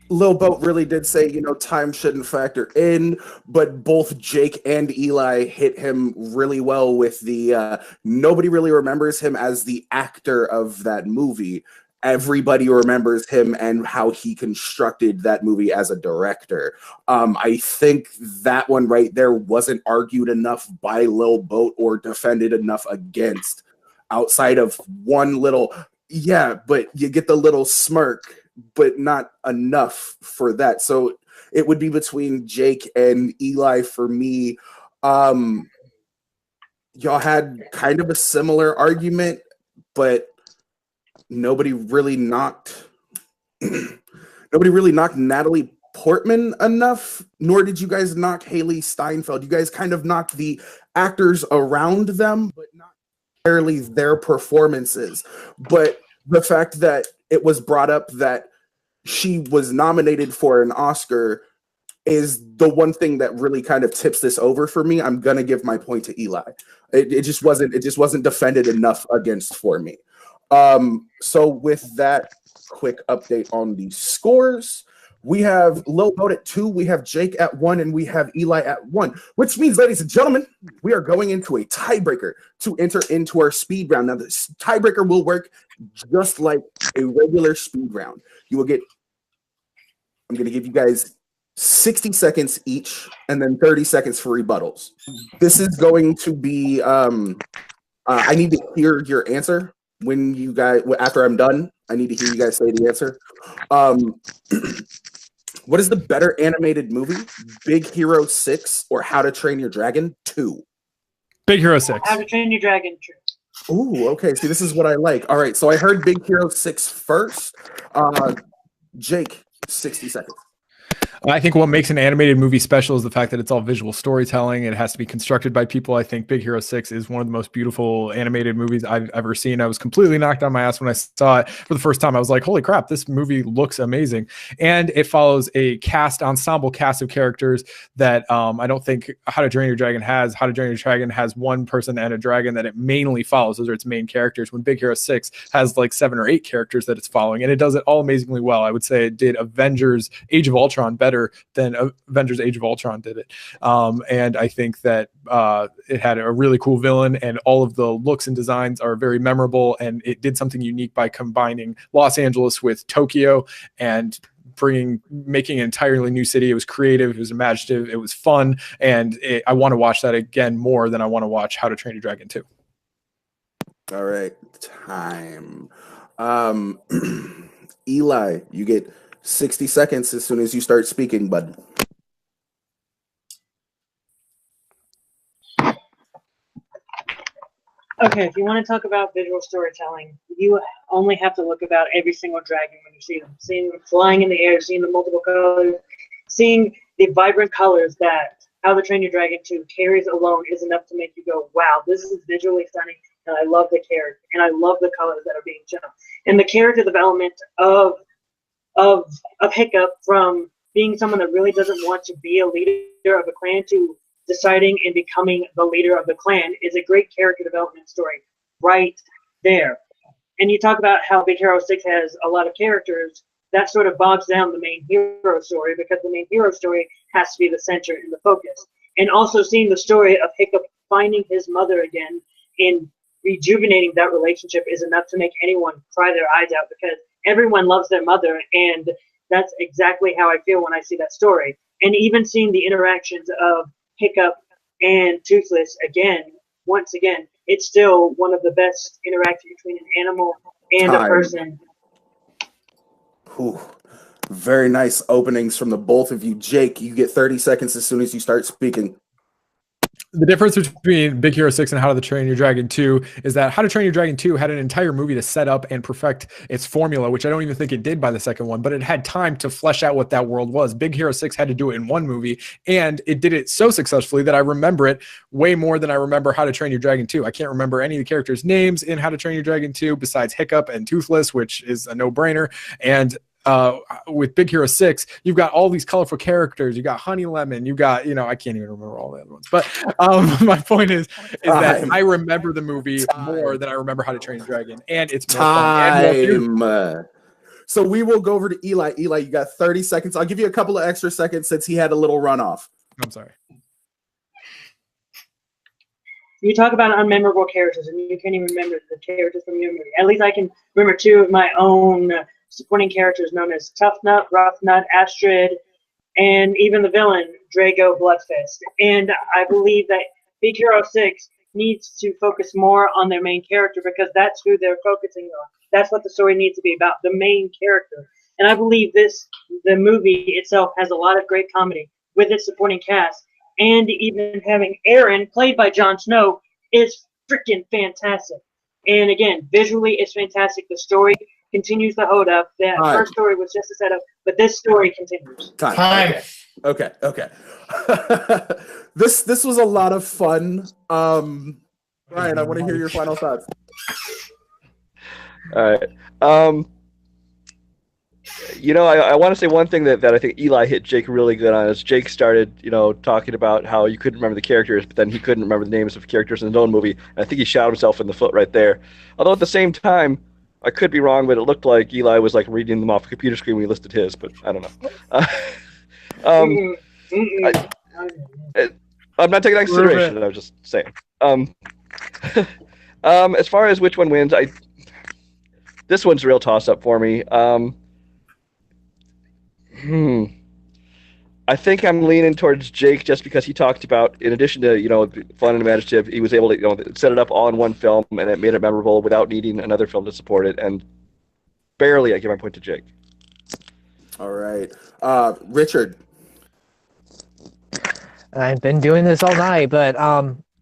Lil Boat really did say, time shouldn't factor in, but both Jake and Eli hit him really well with the nobody really remembers him as the actor of that movie. Everybody remembers him and how he constructed that movie as a director. I think that one right there wasn't argued enough by Lil Boat or defended enough against, outside of one little, but you get the little smirk, but not enough for that. So it would be between Jake and Eli for me. Y'all had kind of a similar argument, but nobody really knocked Natalie Portman enough, nor did you guys knock Haley Steinfeld. You guys kind of knocked the actors around them, but not necessarily their performances. But the fact that it was brought up that she was nominated for an Oscar is the one thing that really kind of tips this over for me. I'm gonna give my point to Eli. It just wasn't defended enough against for me. So with that quick update on the scores, we have Lil Boat at 2, we have Jake at 1, and we have Eli at 1, which means, ladies and gentlemen, we are going into a tiebreaker to enter into our speed round. Now, this tiebreaker will work just like a regular speed round. You will get, I'm going to give you guys 60 seconds each and then 30 seconds for rebuttals. This is going to be, I need to hear your answer when you guys, after I'm done. I need to hear you guys say the answer. What is the better animated movie, Big Hero 6 or How to Train Your Dragon 2? Big Hero 6. How to Train Your Dragon 2. Ooh, okay. See, this is what I like. All right, so I heard Big Hero 6 first. Jake, 60 seconds. I think what makes an animated movie special is the fact that it's all visual storytelling. It has to be constructed by people. I think Big Hero 6 is one of the most beautiful animated movies I've ever seen. I was completely knocked on my ass when I saw it for the first time. I was like, holy crap, this movie looks amazing. And it follows a ensemble cast of characters that I don't think How to Train Your Dragon has. How to Train Your Dragon has one person and a dragon that it mainly follows. Those are its main characters. When Big Hero 6 has like 7 or 8 characters that it's following, and it does it all amazingly well. I would say it did Avengers Age of Ultron better than Avengers Age of Ultron did it. And I think that it had a really cool villain, and all of the looks and designs are very memorable, and it did something unique by combining Los Angeles with Tokyo and making an entirely new city. It was creative, it was imaginative, it was fun, and I want to watch that again more than I want to watch How to Train Your Dragon 2. All right, time. Eli, you get 60 seconds as soon as you start speaking, bud. Okay, if you want to talk about visual storytelling, you only have to look about every single dragon when you see them. Seeing them flying in the air, seeing the multiple colors, seeing the vibrant colors that How to Train Your Dragon 2 carries alone is enough to make you go, wow, this is visually stunning, and I love the character, and I love the colors that are being shown. And the character development of Hiccup, from being someone that really doesn't want to be a leader of a clan to deciding and becoming the leader of the clan, is a great character development story right there. And you talk about how Big Hero 6 has a lot of characters. That sort of bogs down the main hero story, because the main hero story has to be the center and the focus. And also seeing the story of Hiccup finding his mother again and rejuvenating that relationship is enough to make anyone cry their eyes out, because everyone loves their mother, and that's exactly how I feel when I see that story. And even seeing the interactions of Hiccup and Toothless once again, it's still one of the best interactions between an animal and a person. Ooh, very nice openings from the both of you. Jake, you get 30 seconds as soon as you start speaking. The difference between Big Hero 6 and How to Train Your Dragon 2 is that How to Train Your Dragon 2 had an entire movie to set up and perfect its formula, which I don't even think it did by the second one, but it had time to flesh out what that world was. Big Hero 6 had to do it in one movie, and it did it so successfully that I remember it way more than I remember How to Train Your Dragon 2. I can't remember any of the characters' names in How to Train Your Dragon 2 besides Hiccup and Toothless, which is a no-brainer, and with Big Hero 6, you've got all these colorful characters. You got Honey Lemon. You got, I can't even remember all the other ones. But my point is that I remember the movie more than I remember How to Train a Dragon, and it's more fun and more so we will go over to Eli. Eli, you got 30 seconds. I'll give you a couple of extra seconds since he had a little runoff. I'm sorry. You talk about unmemorable characters, and you can't even remember the characters from your movie. At least I can remember 2 of my own supporting characters, known as Tough Nut, Rough Nut, Astrid, and even the villain, Drago Bloodfist. And I believe that Big Hero 6 needs to focus more on their main character, because that's who they're focusing on. That's what the story needs to be about, the main character. And I believe the movie itself has a lot of great comedy with its supporting cast, and even having Aaron, played by Jon Snow, is freaking fantastic. And again, visually, it's fantastic. The story continues to hold up. That first story was just a setup, but this story continues. Time. Okay. This was a lot of fun. Ryan, I want to hear your final thoughts. All right. I want to say one thing that I think Eli hit Jake really good on is Jake started, talking about how you couldn't remember the characters, but then he couldn't remember the names of characters in his own movie. And I think he shot himself in the foot right there. Although at the same time, I could be wrong, but it looked like Eli was like reading them off the computer screen when he listed his, but I don't know. I'm not taking that into consideration. I was just saying. As far as which one wins, this one's a real toss-up for me. I think I'm leaning towards Jake just because he talked about, in addition to, fun and imaginative, he was able to, set it up all in one film, and it made it memorable without needing another film to support it. And barely, I give my point to Jake. All right. Richard. I've been doing this all night, but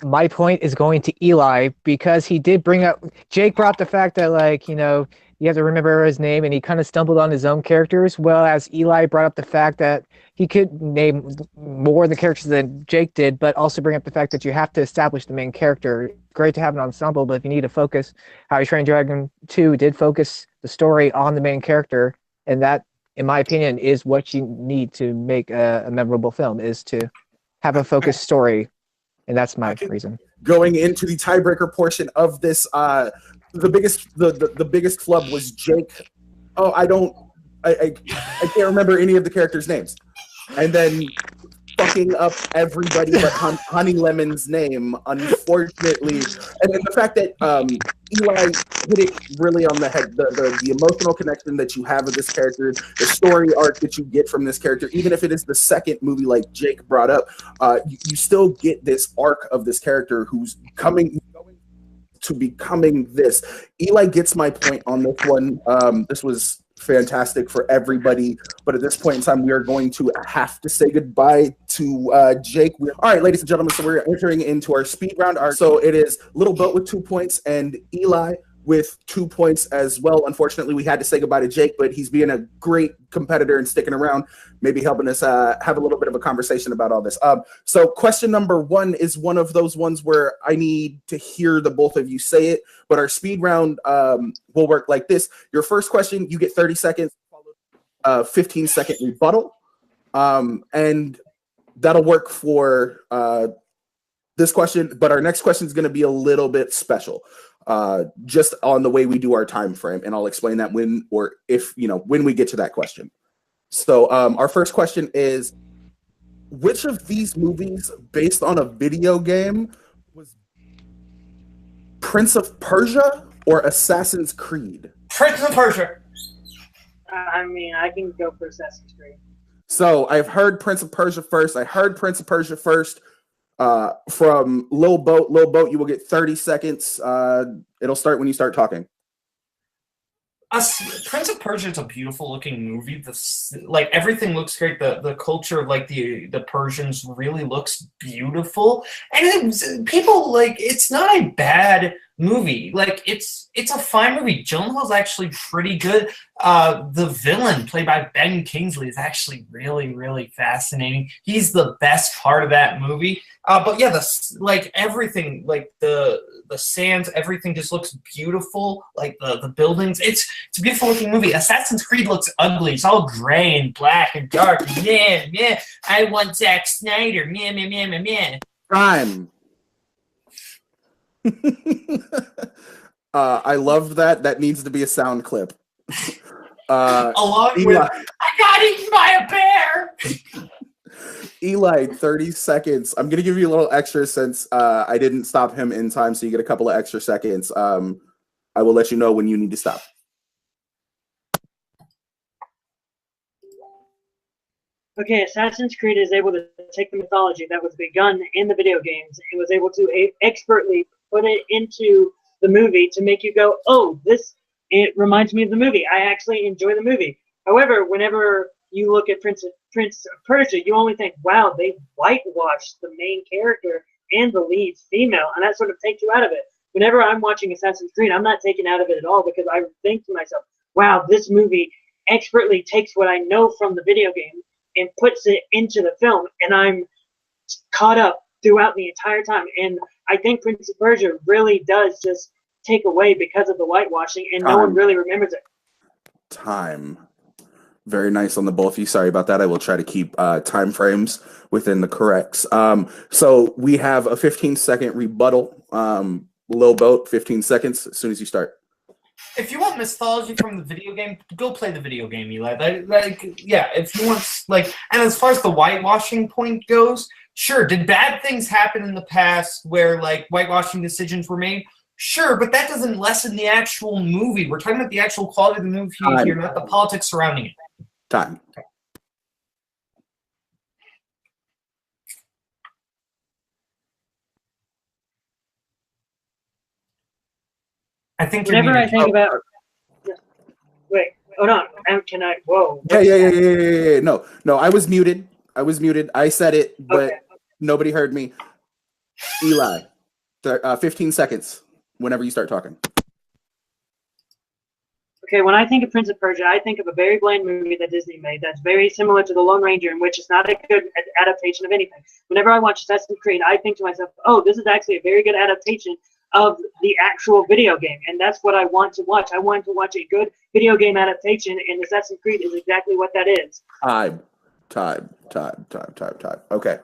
my point is going to Eli, because he did bring up, Jake brought the fact that, you have to remember his name, and he kind of stumbled on his own characters. Well, as Eli brought up the fact that he could name more of the characters than Jake did, but also bring up the fact that you have to establish the main character. Great to have an ensemble, but if you need to focus, How You Train Dragon 2 did focus the story on the main character, and that, in my opinion, is what you need to make a memorable film, is to have a focused story, and that's my reason. Going into the tiebreaker portion of this, the biggest flub was Jake. Oh, I can't remember any of the characters' names, and then fucking up everybody but Honey Lemon's name, unfortunately. And then the fact that Eli hit it really on the head, the emotional connection that you have with this character, the story arc that you get from this character, even if it is the second movie like Jake brought up, you still get this arc of this character who's going to becoming this. Eli gets my point on this one. This was fantastic for everybody, but at this point in time, we are going to have to say goodbye to Jake. All right, ladies and gentlemen, so we're entering into our speed round. So it is Little Boat with 2 points and Eli with 2 points as well. Unfortunately, we had to say goodbye to Jake, but he's being a great competitor and sticking around, maybe helping us have a little bit of a conversation about all this. So question number 1 is one of those ones where I need to hear the both of you say it, but our speed round will work like this. Your first question, you get 30 seconds, 15-second rebuttal, and that'll work for this question, but our next question is going to be a little bit special. Just on the way we do our time frame, and I'll explain that when we get to that question. So our first question is, which of these movies based on a video game was Prince of Persia or Assassin's Creed? Prince of Persia. I mean, I can go for Assassin's Creed. So I've heard Prince of Persia first. From Lil Boat, you will get 30 seconds. It'll start when you start talking. Prince of Persia is a beautiful looking movie. Like everything looks great. The culture of like the Persians really looks beautiful, and people like it's not a bad movie. Like it's a fine movie. Gyllenhaal's actually pretty good. The villain played by Ben Kingsley is actually really, really fascinating. He's the best part of that movie. But yeah, like everything, like the sands, everything just looks beautiful. Like the buildings, it's a beautiful looking movie. Assassin's Creed looks ugly. It's all gray and black and dark. Yeah. I want Zack Snyder. Yeah. Time. I love that. That needs to be a sound clip. Along with, I got eaten by a bear. Eli, 30 seconds. I'm going to give you a little extra since I didn't stop him in time, so you get a couple of extra seconds. I will let you know when you need to stop. Okay, Assassin's Creed is able to take the mythology that was begun in the video games and was able to expertly put it into the movie to make you go, oh, it reminds me of the movie. I actually enjoy the movie. However, whenever you look at Prince of Persia, you only think, wow, they whitewashed the main character and the lead female, and that sort of takes you out of it. Whenever I'm watching Assassin's Creed, I'm not taken out of it at all because I think to myself, wow, this movie expertly takes what I know from the video game and puts it into the film, and I'm caught up throughout the entire time. And I think Prince of Persia really does just take away because of the whitewashing, and no one really remembers it. Time. Very nice on the both of you. Sorry about that. I will try to keep time frames within the corrects. So we have a 15-second rebuttal. Lil Boat, 15 seconds as soon as you start. If you want mythology from the video game, go play the video game, Eli. Yeah, if you want, and as far as the whitewashing point goes, sure, did bad things happen in the past where, whitewashing decisions were made? Sure, but that doesn't lessen the actual movie. We're talking about the actual quality of the movie here, not the politics surrounding it. Time. I think whenever I think about... Wait, hold on. Can I... Whoa. Yeah. No, I was muted. I said it, but nobody heard me. Eli, 15 seconds whenever you start talking. Okay, when I think of Prince of Persia, I think of a very bland movie that Disney made that's very similar to The Lone Ranger, in which it's not a good adaptation of anything. Whenever I watch Assassin's Creed, I think to myself, oh, this is actually a very good adaptation of the actual video game, and that's what I want to watch. I want to watch a good video game adaptation, and Assassin's Creed is exactly what that is. Time. Okay.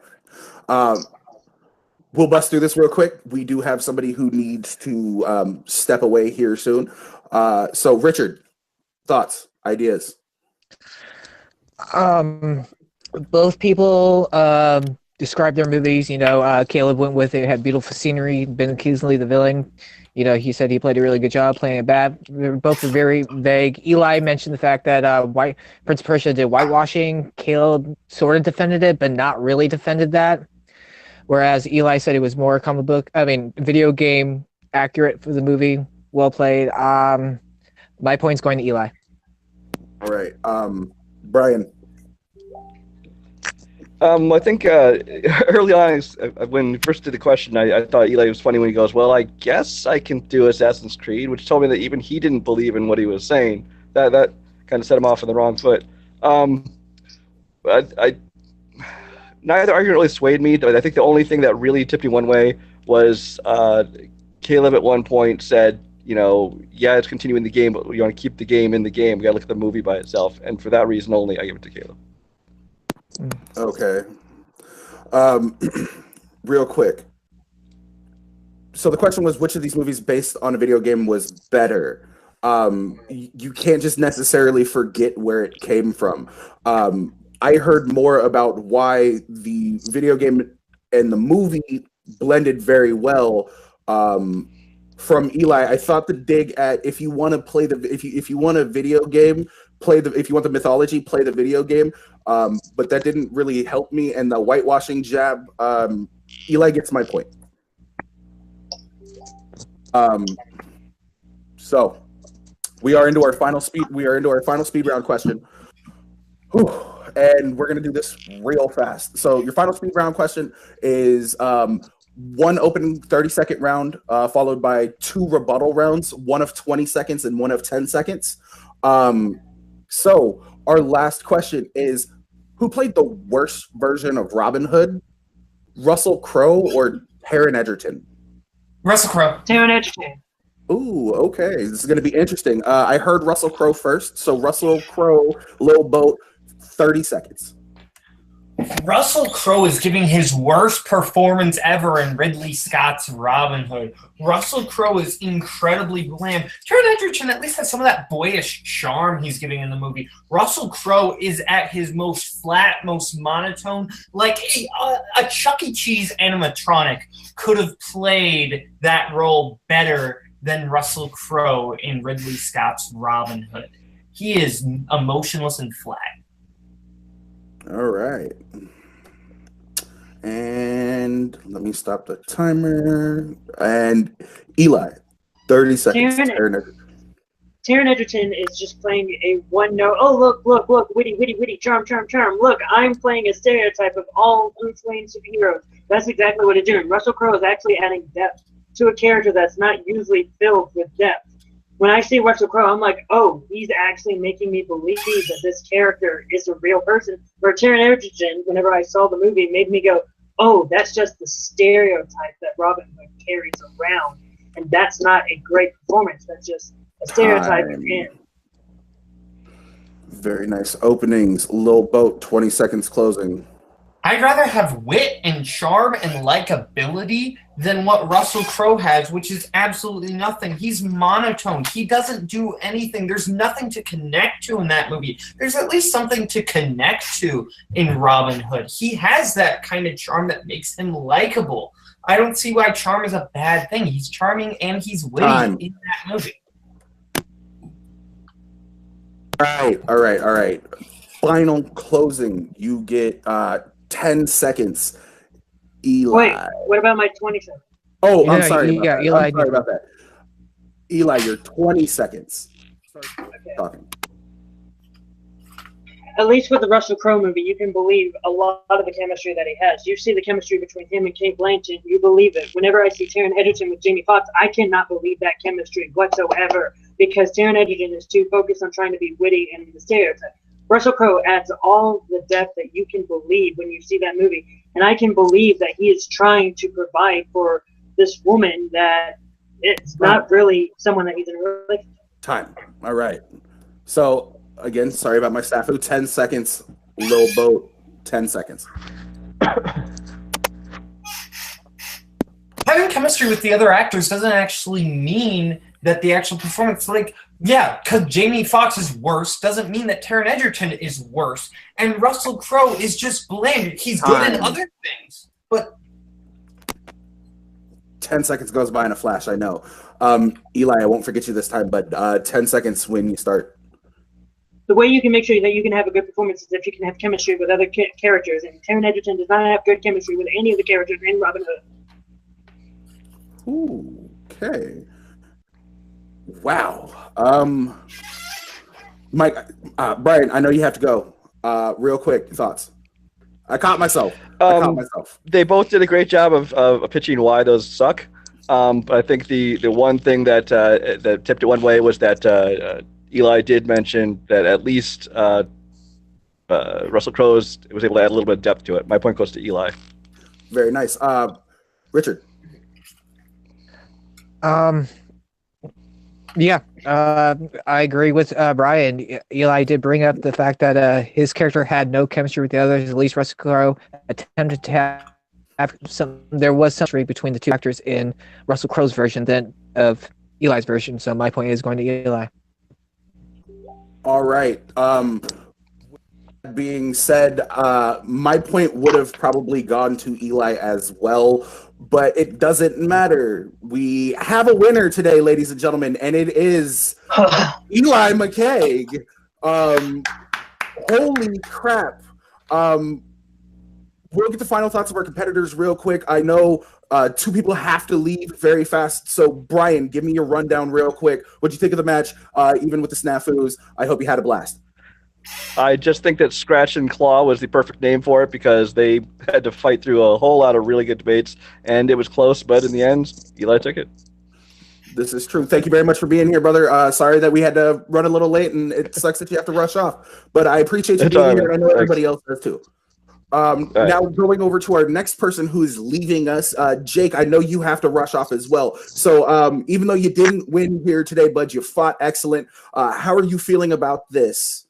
We'll bust through this real quick. We do have somebody who needs to step away here soon. So, Richard, thoughts, ideas? Both people described their movies. Caleb went with it, had beautiful scenery. Ben Kingsley, the villain, he said he played a really good job playing it bad. Both were very vague. Eli mentioned the fact that Prince of Persia did whitewashing. Caleb sort of defended it, but not really defended that. Whereas Eli said it was more video game accurate for the movie. Well played. My point's going to Eli. All right. Brian. I think early on, when you first did the question, I thought Eli was funny when he goes, well, I guess I can do Assassin's Creed, which told me that even he didn't believe in what he was saying. That kind of set him off on the wrong foot. Neither argument really swayed me. I think the only thing that really tipped me one way was Caleb at one point said, yeah, it's continuing the game, but we want to keep the game in the game. We got to look at the movie by itself. And for that reason only, I give it to Caleb. Okay. Real quick. So the question was, which of these movies based on a video game was better? You can't just necessarily forget where it came from. I heard more about why the video game and the movie blended very well from Eli. I thought the dig at if you want to play if you want a video game, if you want the mythology, play the video game. But that didn't really help me. And the whitewashing jab, Eli gets my point. So we are into our final speed round question. Whew. And we're gonna do this real fast. So your final speed round question is one opening 30-second round, followed by 2 rebuttal rounds, one of 20 seconds and one of 10 seconds. So our last question is, who played the worst version of Robin Hood, Russell Crowe or Taron Egerton? Russell Crowe. Taron Egerton. Ooh, okay. This is going to be interesting. I heard Russell Crowe first. So Russell Crowe, Lil Boat, 30 seconds. Russell Crowe is giving his worst performance ever in Ridley Scott's Robin Hood. Russell Crowe is incredibly bland. Taron Egerton at least has some of that boyish charm he's giving in the movie. Russell Crowe is at his most flat, most monotone. Like a Chuck E. Cheese animatronic could have played that role better than Russell Crowe in Ridley Scott's Robin Hood. He is emotionless and flat. All right. And let me stop the timer. And Eli, 30 seconds. Taron Egerton is just playing a one-note, oh, look, witty, charm. Look, I'm playing a stereotype of all unslain superheroes. That's exactly what it's doing. Russell Crowe is actually adding depth to a character that's not usually filled with depth. When I see Russell Crowe, I'm like, oh, he's actually making me believe that this character is a real person. Where Taron Egerton, whenever I saw the movie, made me go, oh, that's just the stereotype that Robin Hood carries around. And that's not a great performance. That's just a stereotype again. Very nice openings. Lil Boat, 20 seconds closing. I'd rather have wit and charm and likability than what Russell Crowe has, which is absolutely nothing. He's monotone. He doesn't do anything. There's nothing to connect to in that movie. There's at least something to connect to in Robin Hood. He has that kind of charm that makes him likable. I don't see why charm is a bad thing. He's charming and he's witty in that movie. All right. Final closing. You get 10 seconds. Eli. Wait, what about my 20 seconds? Oh, I'm sorry. Eli, I'm sorry about that. Eli, you're 20 seconds. Okay. Talking. At least with the Russell Crowe movie, you can believe a lot of the chemistry that he has. You see the chemistry between him and Kate Blanchett, you believe it. Whenever I see Taron Egerton with Jamie Foxx, I cannot believe that chemistry whatsoever. because Taron Egerton is too focused on trying to be witty and the stereotype. Russell Crowe adds all the depth that you can believe when you see that movie, and I can believe that he is trying to provide for this woman that it's not really someone that he's in a relationship. Time. All right. So again, sorry about my snafu. 10 seconds. Lil Boat. 10 seconds. Having chemistry with the other actors doesn't actually mean that the actual performance, like, yeah, because Jamie Foxx is worse doesn't mean that Taron Egerton is worse. And Russell Crowe is just bland. He's good in other things. But 10 seconds goes by in a flash, I know. Eli, I won't forget you this time, but 10 seconds when you start. The way you can make sure that you can have a good performance is if you can have chemistry with other characters. And Taron Egerton does not have good chemistry with any of the characters in Robin Hood. Ooh, okay. Wow. Mike, Brian, I know you have to go. Real quick, thoughts. I caught myself. They both did a great job of pitching why those suck. But I think the one thing that tipped it one way was that Eli did mention that at least Russell Crowe was able to add a little bit of depth to it. My point goes to Eli. Very nice. Richard. Yeah, I agree with Brian. Eli did bring up the fact that his character had no chemistry with the others. At least Russell Crowe attempted to have some. There was some chemistry between the two actors in Russell Crowe's version than of Eli's version. So my point is going to Eli. All right. Being said, my point would have probably gone to Eli as well, but it doesn't matter. We have a winner today, ladies and gentlemen, and it is Eli McCaig. Holy crap. We'll get the final thoughts of our competitors real quick. I know two people have to leave very fast. So, Brian, give me your rundown real quick. What'd you think of the match, even with the snafus? I hope you had a blast. I just think that Scratch and Claw was the perfect name for it because they had to fight through a whole lot of really good debates, and it was close, but in the end, Eli took it. This is true. Thank you very much for being here, brother. Sorry that we had to run a little late, and it sucks that you have to rush off. But I appreciate you being here, and I know everybody else does too. Now going over to our next person who's leaving us, Jake, I know you have to rush off as well. So even though you didn't win here today, bud, you fought excellent. How are you feeling about this?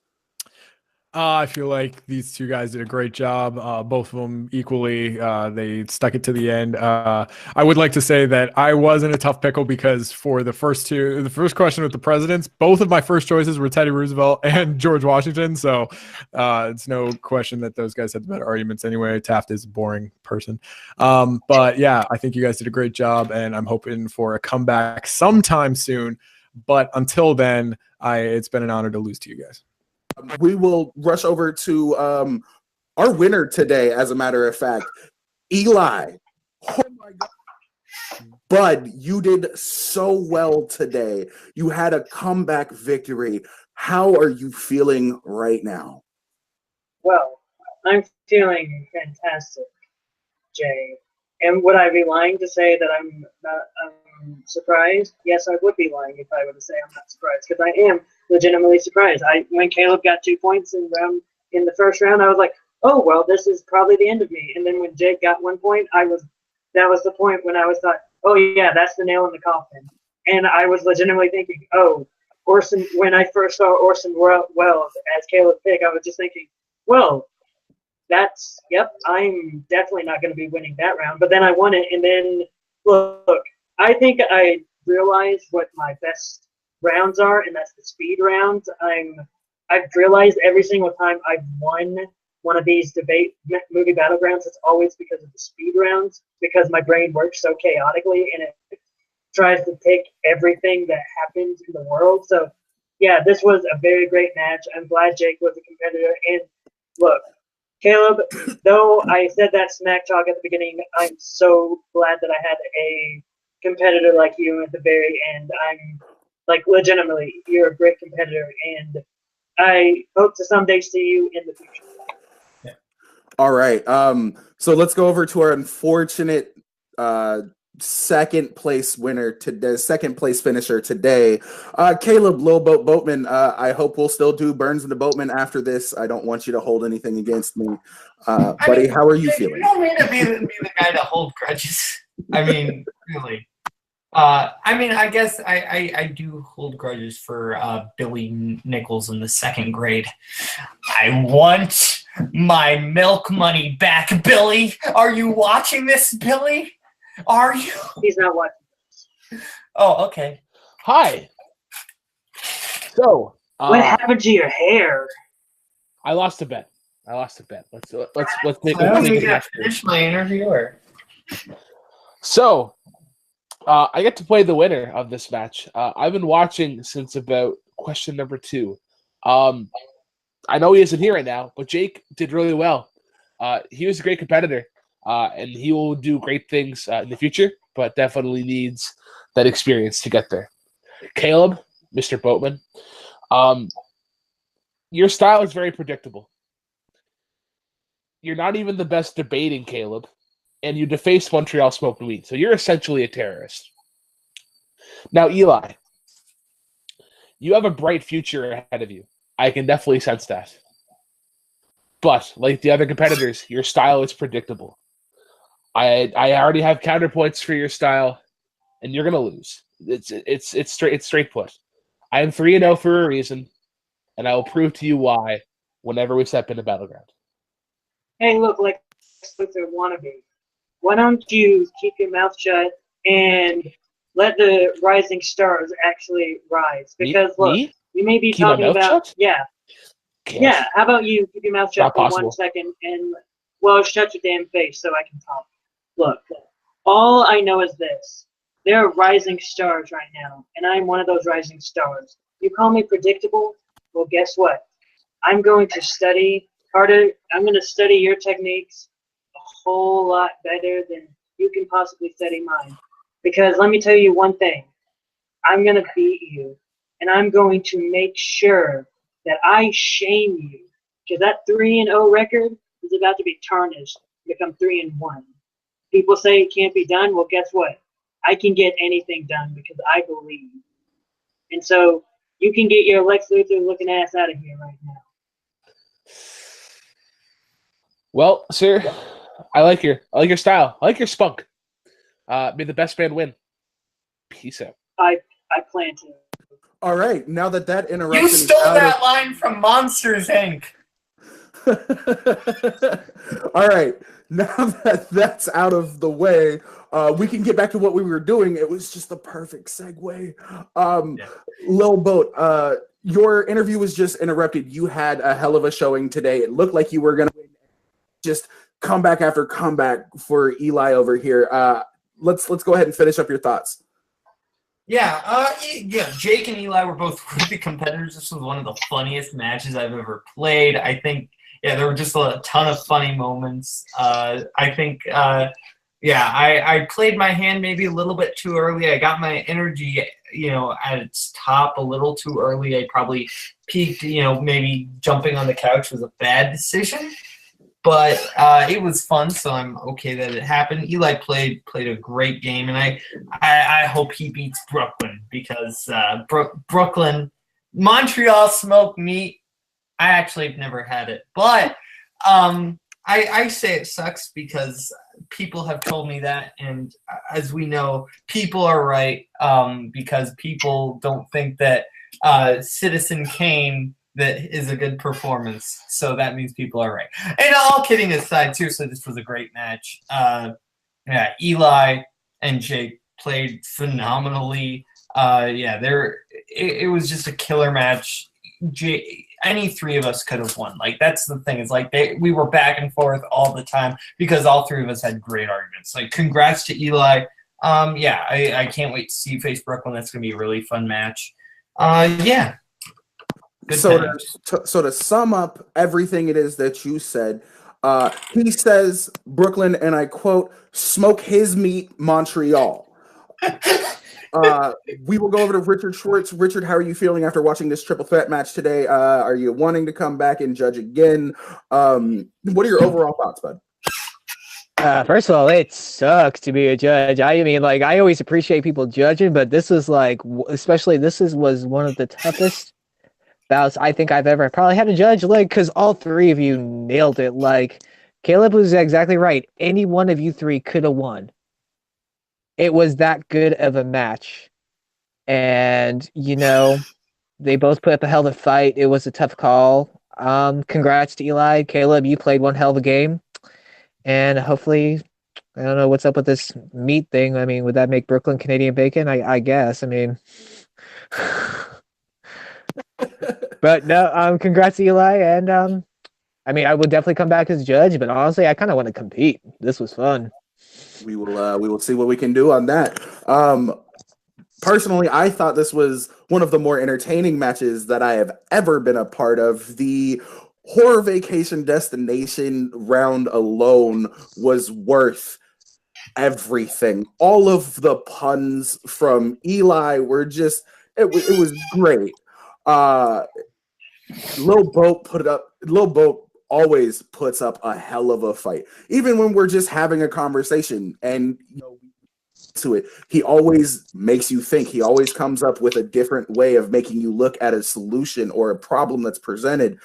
I feel like these two guys did a great job. Both of them equally. They stuck it to the end. I would like to say that I was in a tough pickle because for the first question with the presidents, both of my first choices were Teddy Roosevelt and George Washington. So it's no question that those guys had the better arguments anyway. Taft is a boring person. But yeah, I think you guys did a great job, and I'm hoping for a comeback sometime soon. But until then, it's been an honor to lose to you guys. We will rush over to our winner today, as a matter of fact, Eli. Oh my God. Bud, you did so well today. You had a comeback victory. How are you feeling right now? Well, I'm feeling fantastic, Jay. And would I be lying to say that I'm surprised? Yes, I would be lying if I were to say I'm not surprised, because I am legitimately surprised. When Caleb got 2 points in the first round, I was like, oh, well, this is probably the end of me. And then when Jake got 1 point, that was the point when I thought, oh, yeah, that's the nail in the coffin. And I was legitimately thinking, oh, Orson, when I first saw Orson Welles as Caleb pick, I was just thinking, well, I'm definitely not going to be winning that round. But then I won it, and then, look, I think I realized what my best rounds are, and that's the speed rounds. I've realized every single time I've won one of these movie battlegrounds, it's always because of the speed rounds, because my brain works so chaotically, and it tries to pick everything that happens in the world. So, yeah, this was a very great match. I'm glad Jake was a competitor. And look, Caleb, though I said that smack talk at the beginning, I'm so glad that I had a competitor like you at the very end. I'm like, legitimately, you're a great competitor, and I hope to someday see you in the future. Yeah. All right. So let's go over to our unfortunate second place winner today, second place finisher today, Caleb Boatman. I hope we'll still do Burns and the Boatman after this. I don't want you to hold anything against me, buddy. How are you feeling? You don't need to be the guy to hold grudges. I mean, really. I guess I do hold grudges for Billy Nichols in the second grade. I want my milk money back, Billy. Are you watching this, Billy? Are you? He's not watching this. Oh, okay. Hi. So, What happened to your hair? I lost a bet. Let's make I don't it even happen. finish my interviewer. So, I get to play the winner of this match. I've been watching since about question number 2. I know he isn't here right now, but Jake did really well. He was a great competitor, and he will do great things in the future, but definitely needs that experience to get there. Caleb, Mr. Boatman, your style is very predictable. You're not even the best debating, Caleb, and you defaced Montreal Smoked Meat, so you're essentially a terrorist. Now, Eli, you have a bright future ahead of you. I can definitely sense that. But, like the other competitors, your style is predictable. I already have counterpoints for your style, and you're gonna lose. It's straight put. I am 3-0 for a reason, and I will prove to you why whenever we step into Battleground. Hey, look, like Luthor wannabe. Why don't you keep your mouth shut and let the rising stars actually rise? Because look, you may be keep my talking mouth about shut? yeah. How about you keep your mouth shut Not for possible. 1 second and shut your damn face so I can talk. Look, all I know is this: there are rising stars right now, and I'm one of those rising stars. You call me predictable? Well, guess what? I'm going to study harder. I'm going to study your techniques a whole lot better than you can possibly study mine. Because let me tell you one thing. I'm going to beat you, and I'm going to make sure that I shame you. Because that 3-0 record is about to be tarnished to become 3-1. People say it can't be done. Well, guess what? I can get anything done because I believe. And so you can get your Lex Luthor looking ass out of here right now. Well, sir, I like your style. I like your spunk. May the best man win. Peace out. I plan to. All right, now that interruption You is stole out that line from Monsters, Inc. All right, now that that's out of the way, we can get back to what we were doing. It was just the perfect segue. Lil Boat, your interview was just interrupted. You had a hell of a showing today. It looked like you were going to win. Just comeback after comeback for Eli over here. Let's go ahead and finish up your thoughts. Yeah, Jake and Eli were both really competitors. This was one of the funniest matches I've ever played. I think, there were just a ton of funny moments. I played my hand maybe a little bit too early. I got my energy, at its top a little too early. I probably peaked, maybe jumping on the couch was a bad decision. But it was fun, so I'm okay that it happened. Eli played a great game, and I hope he beats Brooklyn because Brooklyn, Montreal Smoked Meat. I actually have never had it, but I say it sucks because people have told me that, and as we know, people are right because people don't think that Citizen Kane that is a good performance, so that means people are right. And all kidding aside, seriously, this was a great match. Eli and Jake played phenomenally. It was just a killer match. Any three of us could have won. Like, that's the thing. It's like we were back and forth all the time because all three of us had great arguments. Like, congrats to Eli. I can't wait to see you face Brooklyn. That's gonna be a really fun match. So to sum up everything it is that you said, he says Brooklyn, and I quote, "Smoke his meat, Montreal." We will go over to Richard Schwartz. Richard, how are you feeling after watching this triple threat match today? Are you wanting to come back and judge again? What are your overall thoughts, bud? First of all, it sucks to be a judge. I mean, like, I always appreciate people judging, but this was like, especially was one of the toughest bouts I think I've ever probably had a judge, like, because all three of you nailed it. Like, Caleb was exactly right. Any one of you three could have won. It was that good of a match. And, you know, they both put up a hell of a fight. It was a tough call. Congrats to Eli. Caleb, you played one hell of a game. And hopefully, I don't know what's up with this meat thing. I mean, would that make Brooklyn Canadian bacon? I guess. I mean, but no. Congrats to Eli, and I mean, I would definitely come back as a judge. But honestly, I kind of want to compete. This was fun. We will see what we can do on that. Personally, I thought this was one of the more entertaining matches that I have ever been a part of. The Horror Vacation Destination round alone was worth everything. All of the puns from Eli were just, it was great. Lil Boat always puts up a hell of a fight. Even when we're just having a conversation and, you know, to it, he always makes you think. He always comes up with a different way of making you look at a solution or a problem that's presented.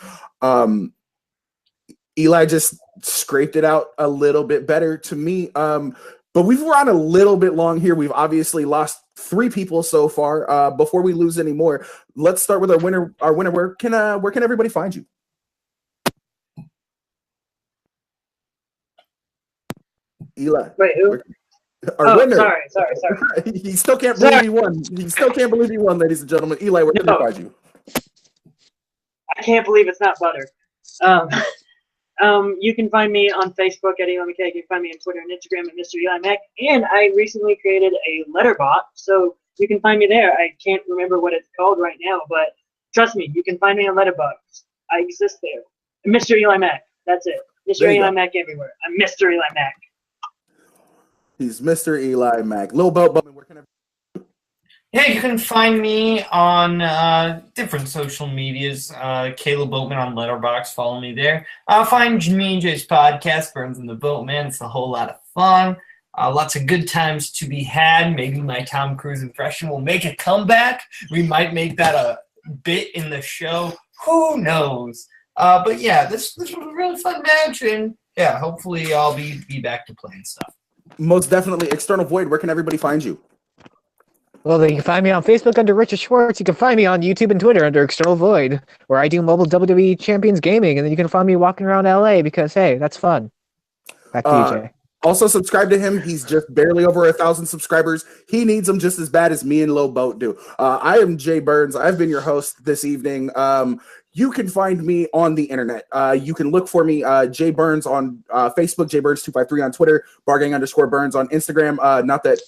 Eli just scraped it out a little bit better to me. But we've run a little bit long here. We've obviously lost 3 people so far. Before we lose any more, let's start with our winner. Where can everybody find you? Eli. Wait, who? Our winner. Sorry. He still can't believe he won. He still can't believe he won, ladies and gentlemen. Eli, where can they find you? I can't believe it's not butter. You can find me on Facebook at Eli McCaig. You can find me on Twitter and Instagram at Mr. Eli Mac. And I recently created a letterbot, so you can find me there. I can't remember what it's called right now, but trust me, you can find me on Letterboxd. I exist there. Mr. Eli Mac. That's it. Mr. Eli Mac everywhere. I'm Mr. Eli Mac. He's Mr. Eli Mac. Lil Boatman, where can Yeah, you can find me on different social medias. Caleb Boatman on Letterboxd. Follow me there. Find me and Jay's podcast, Burns and the Boatman. It's a whole lot of fun. Lots of good times to be had. Maybe my Tom Cruise impression will make a comeback. We might make that a bit in the show. Who knows? But yeah, this was a really fun match, and yeah, hopefully I'll be back to playing stuff. Most definitely. External Void, where can everybody find you? Well, you can find me on Facebook under Richard Schwartz. You can find me on YouTube and Twitter under External Void, where I do mobile WWE Champions gaming, and then you can find me walking around LA because, hey, that's fun. Back to you, Jay. Also, subscribe to him. He's just barely over 1,000 subscribers. He needs them just as bad as me and Lil Boat do. I am Jay Burns. I've been your host this evening. You can find me on the internet. You can look for me, Jay Burns on Facebook, Jay Burns 253 on Twitter, _Burns on Instagram. Not that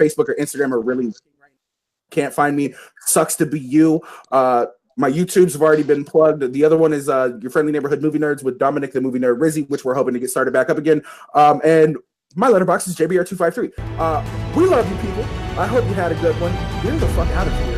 Facebook or Instagram are really can't find me. Sucks to be you. My YouTubes have already been plugged. The other one is Your Friendly Neighborhood Movie Nerds with Dominic the Movie Nerd Rizzy, which we're hoping to get started back up again. And my letterbox is JBR253. We love you people. I hope you had a good one. Get the fuck out of here.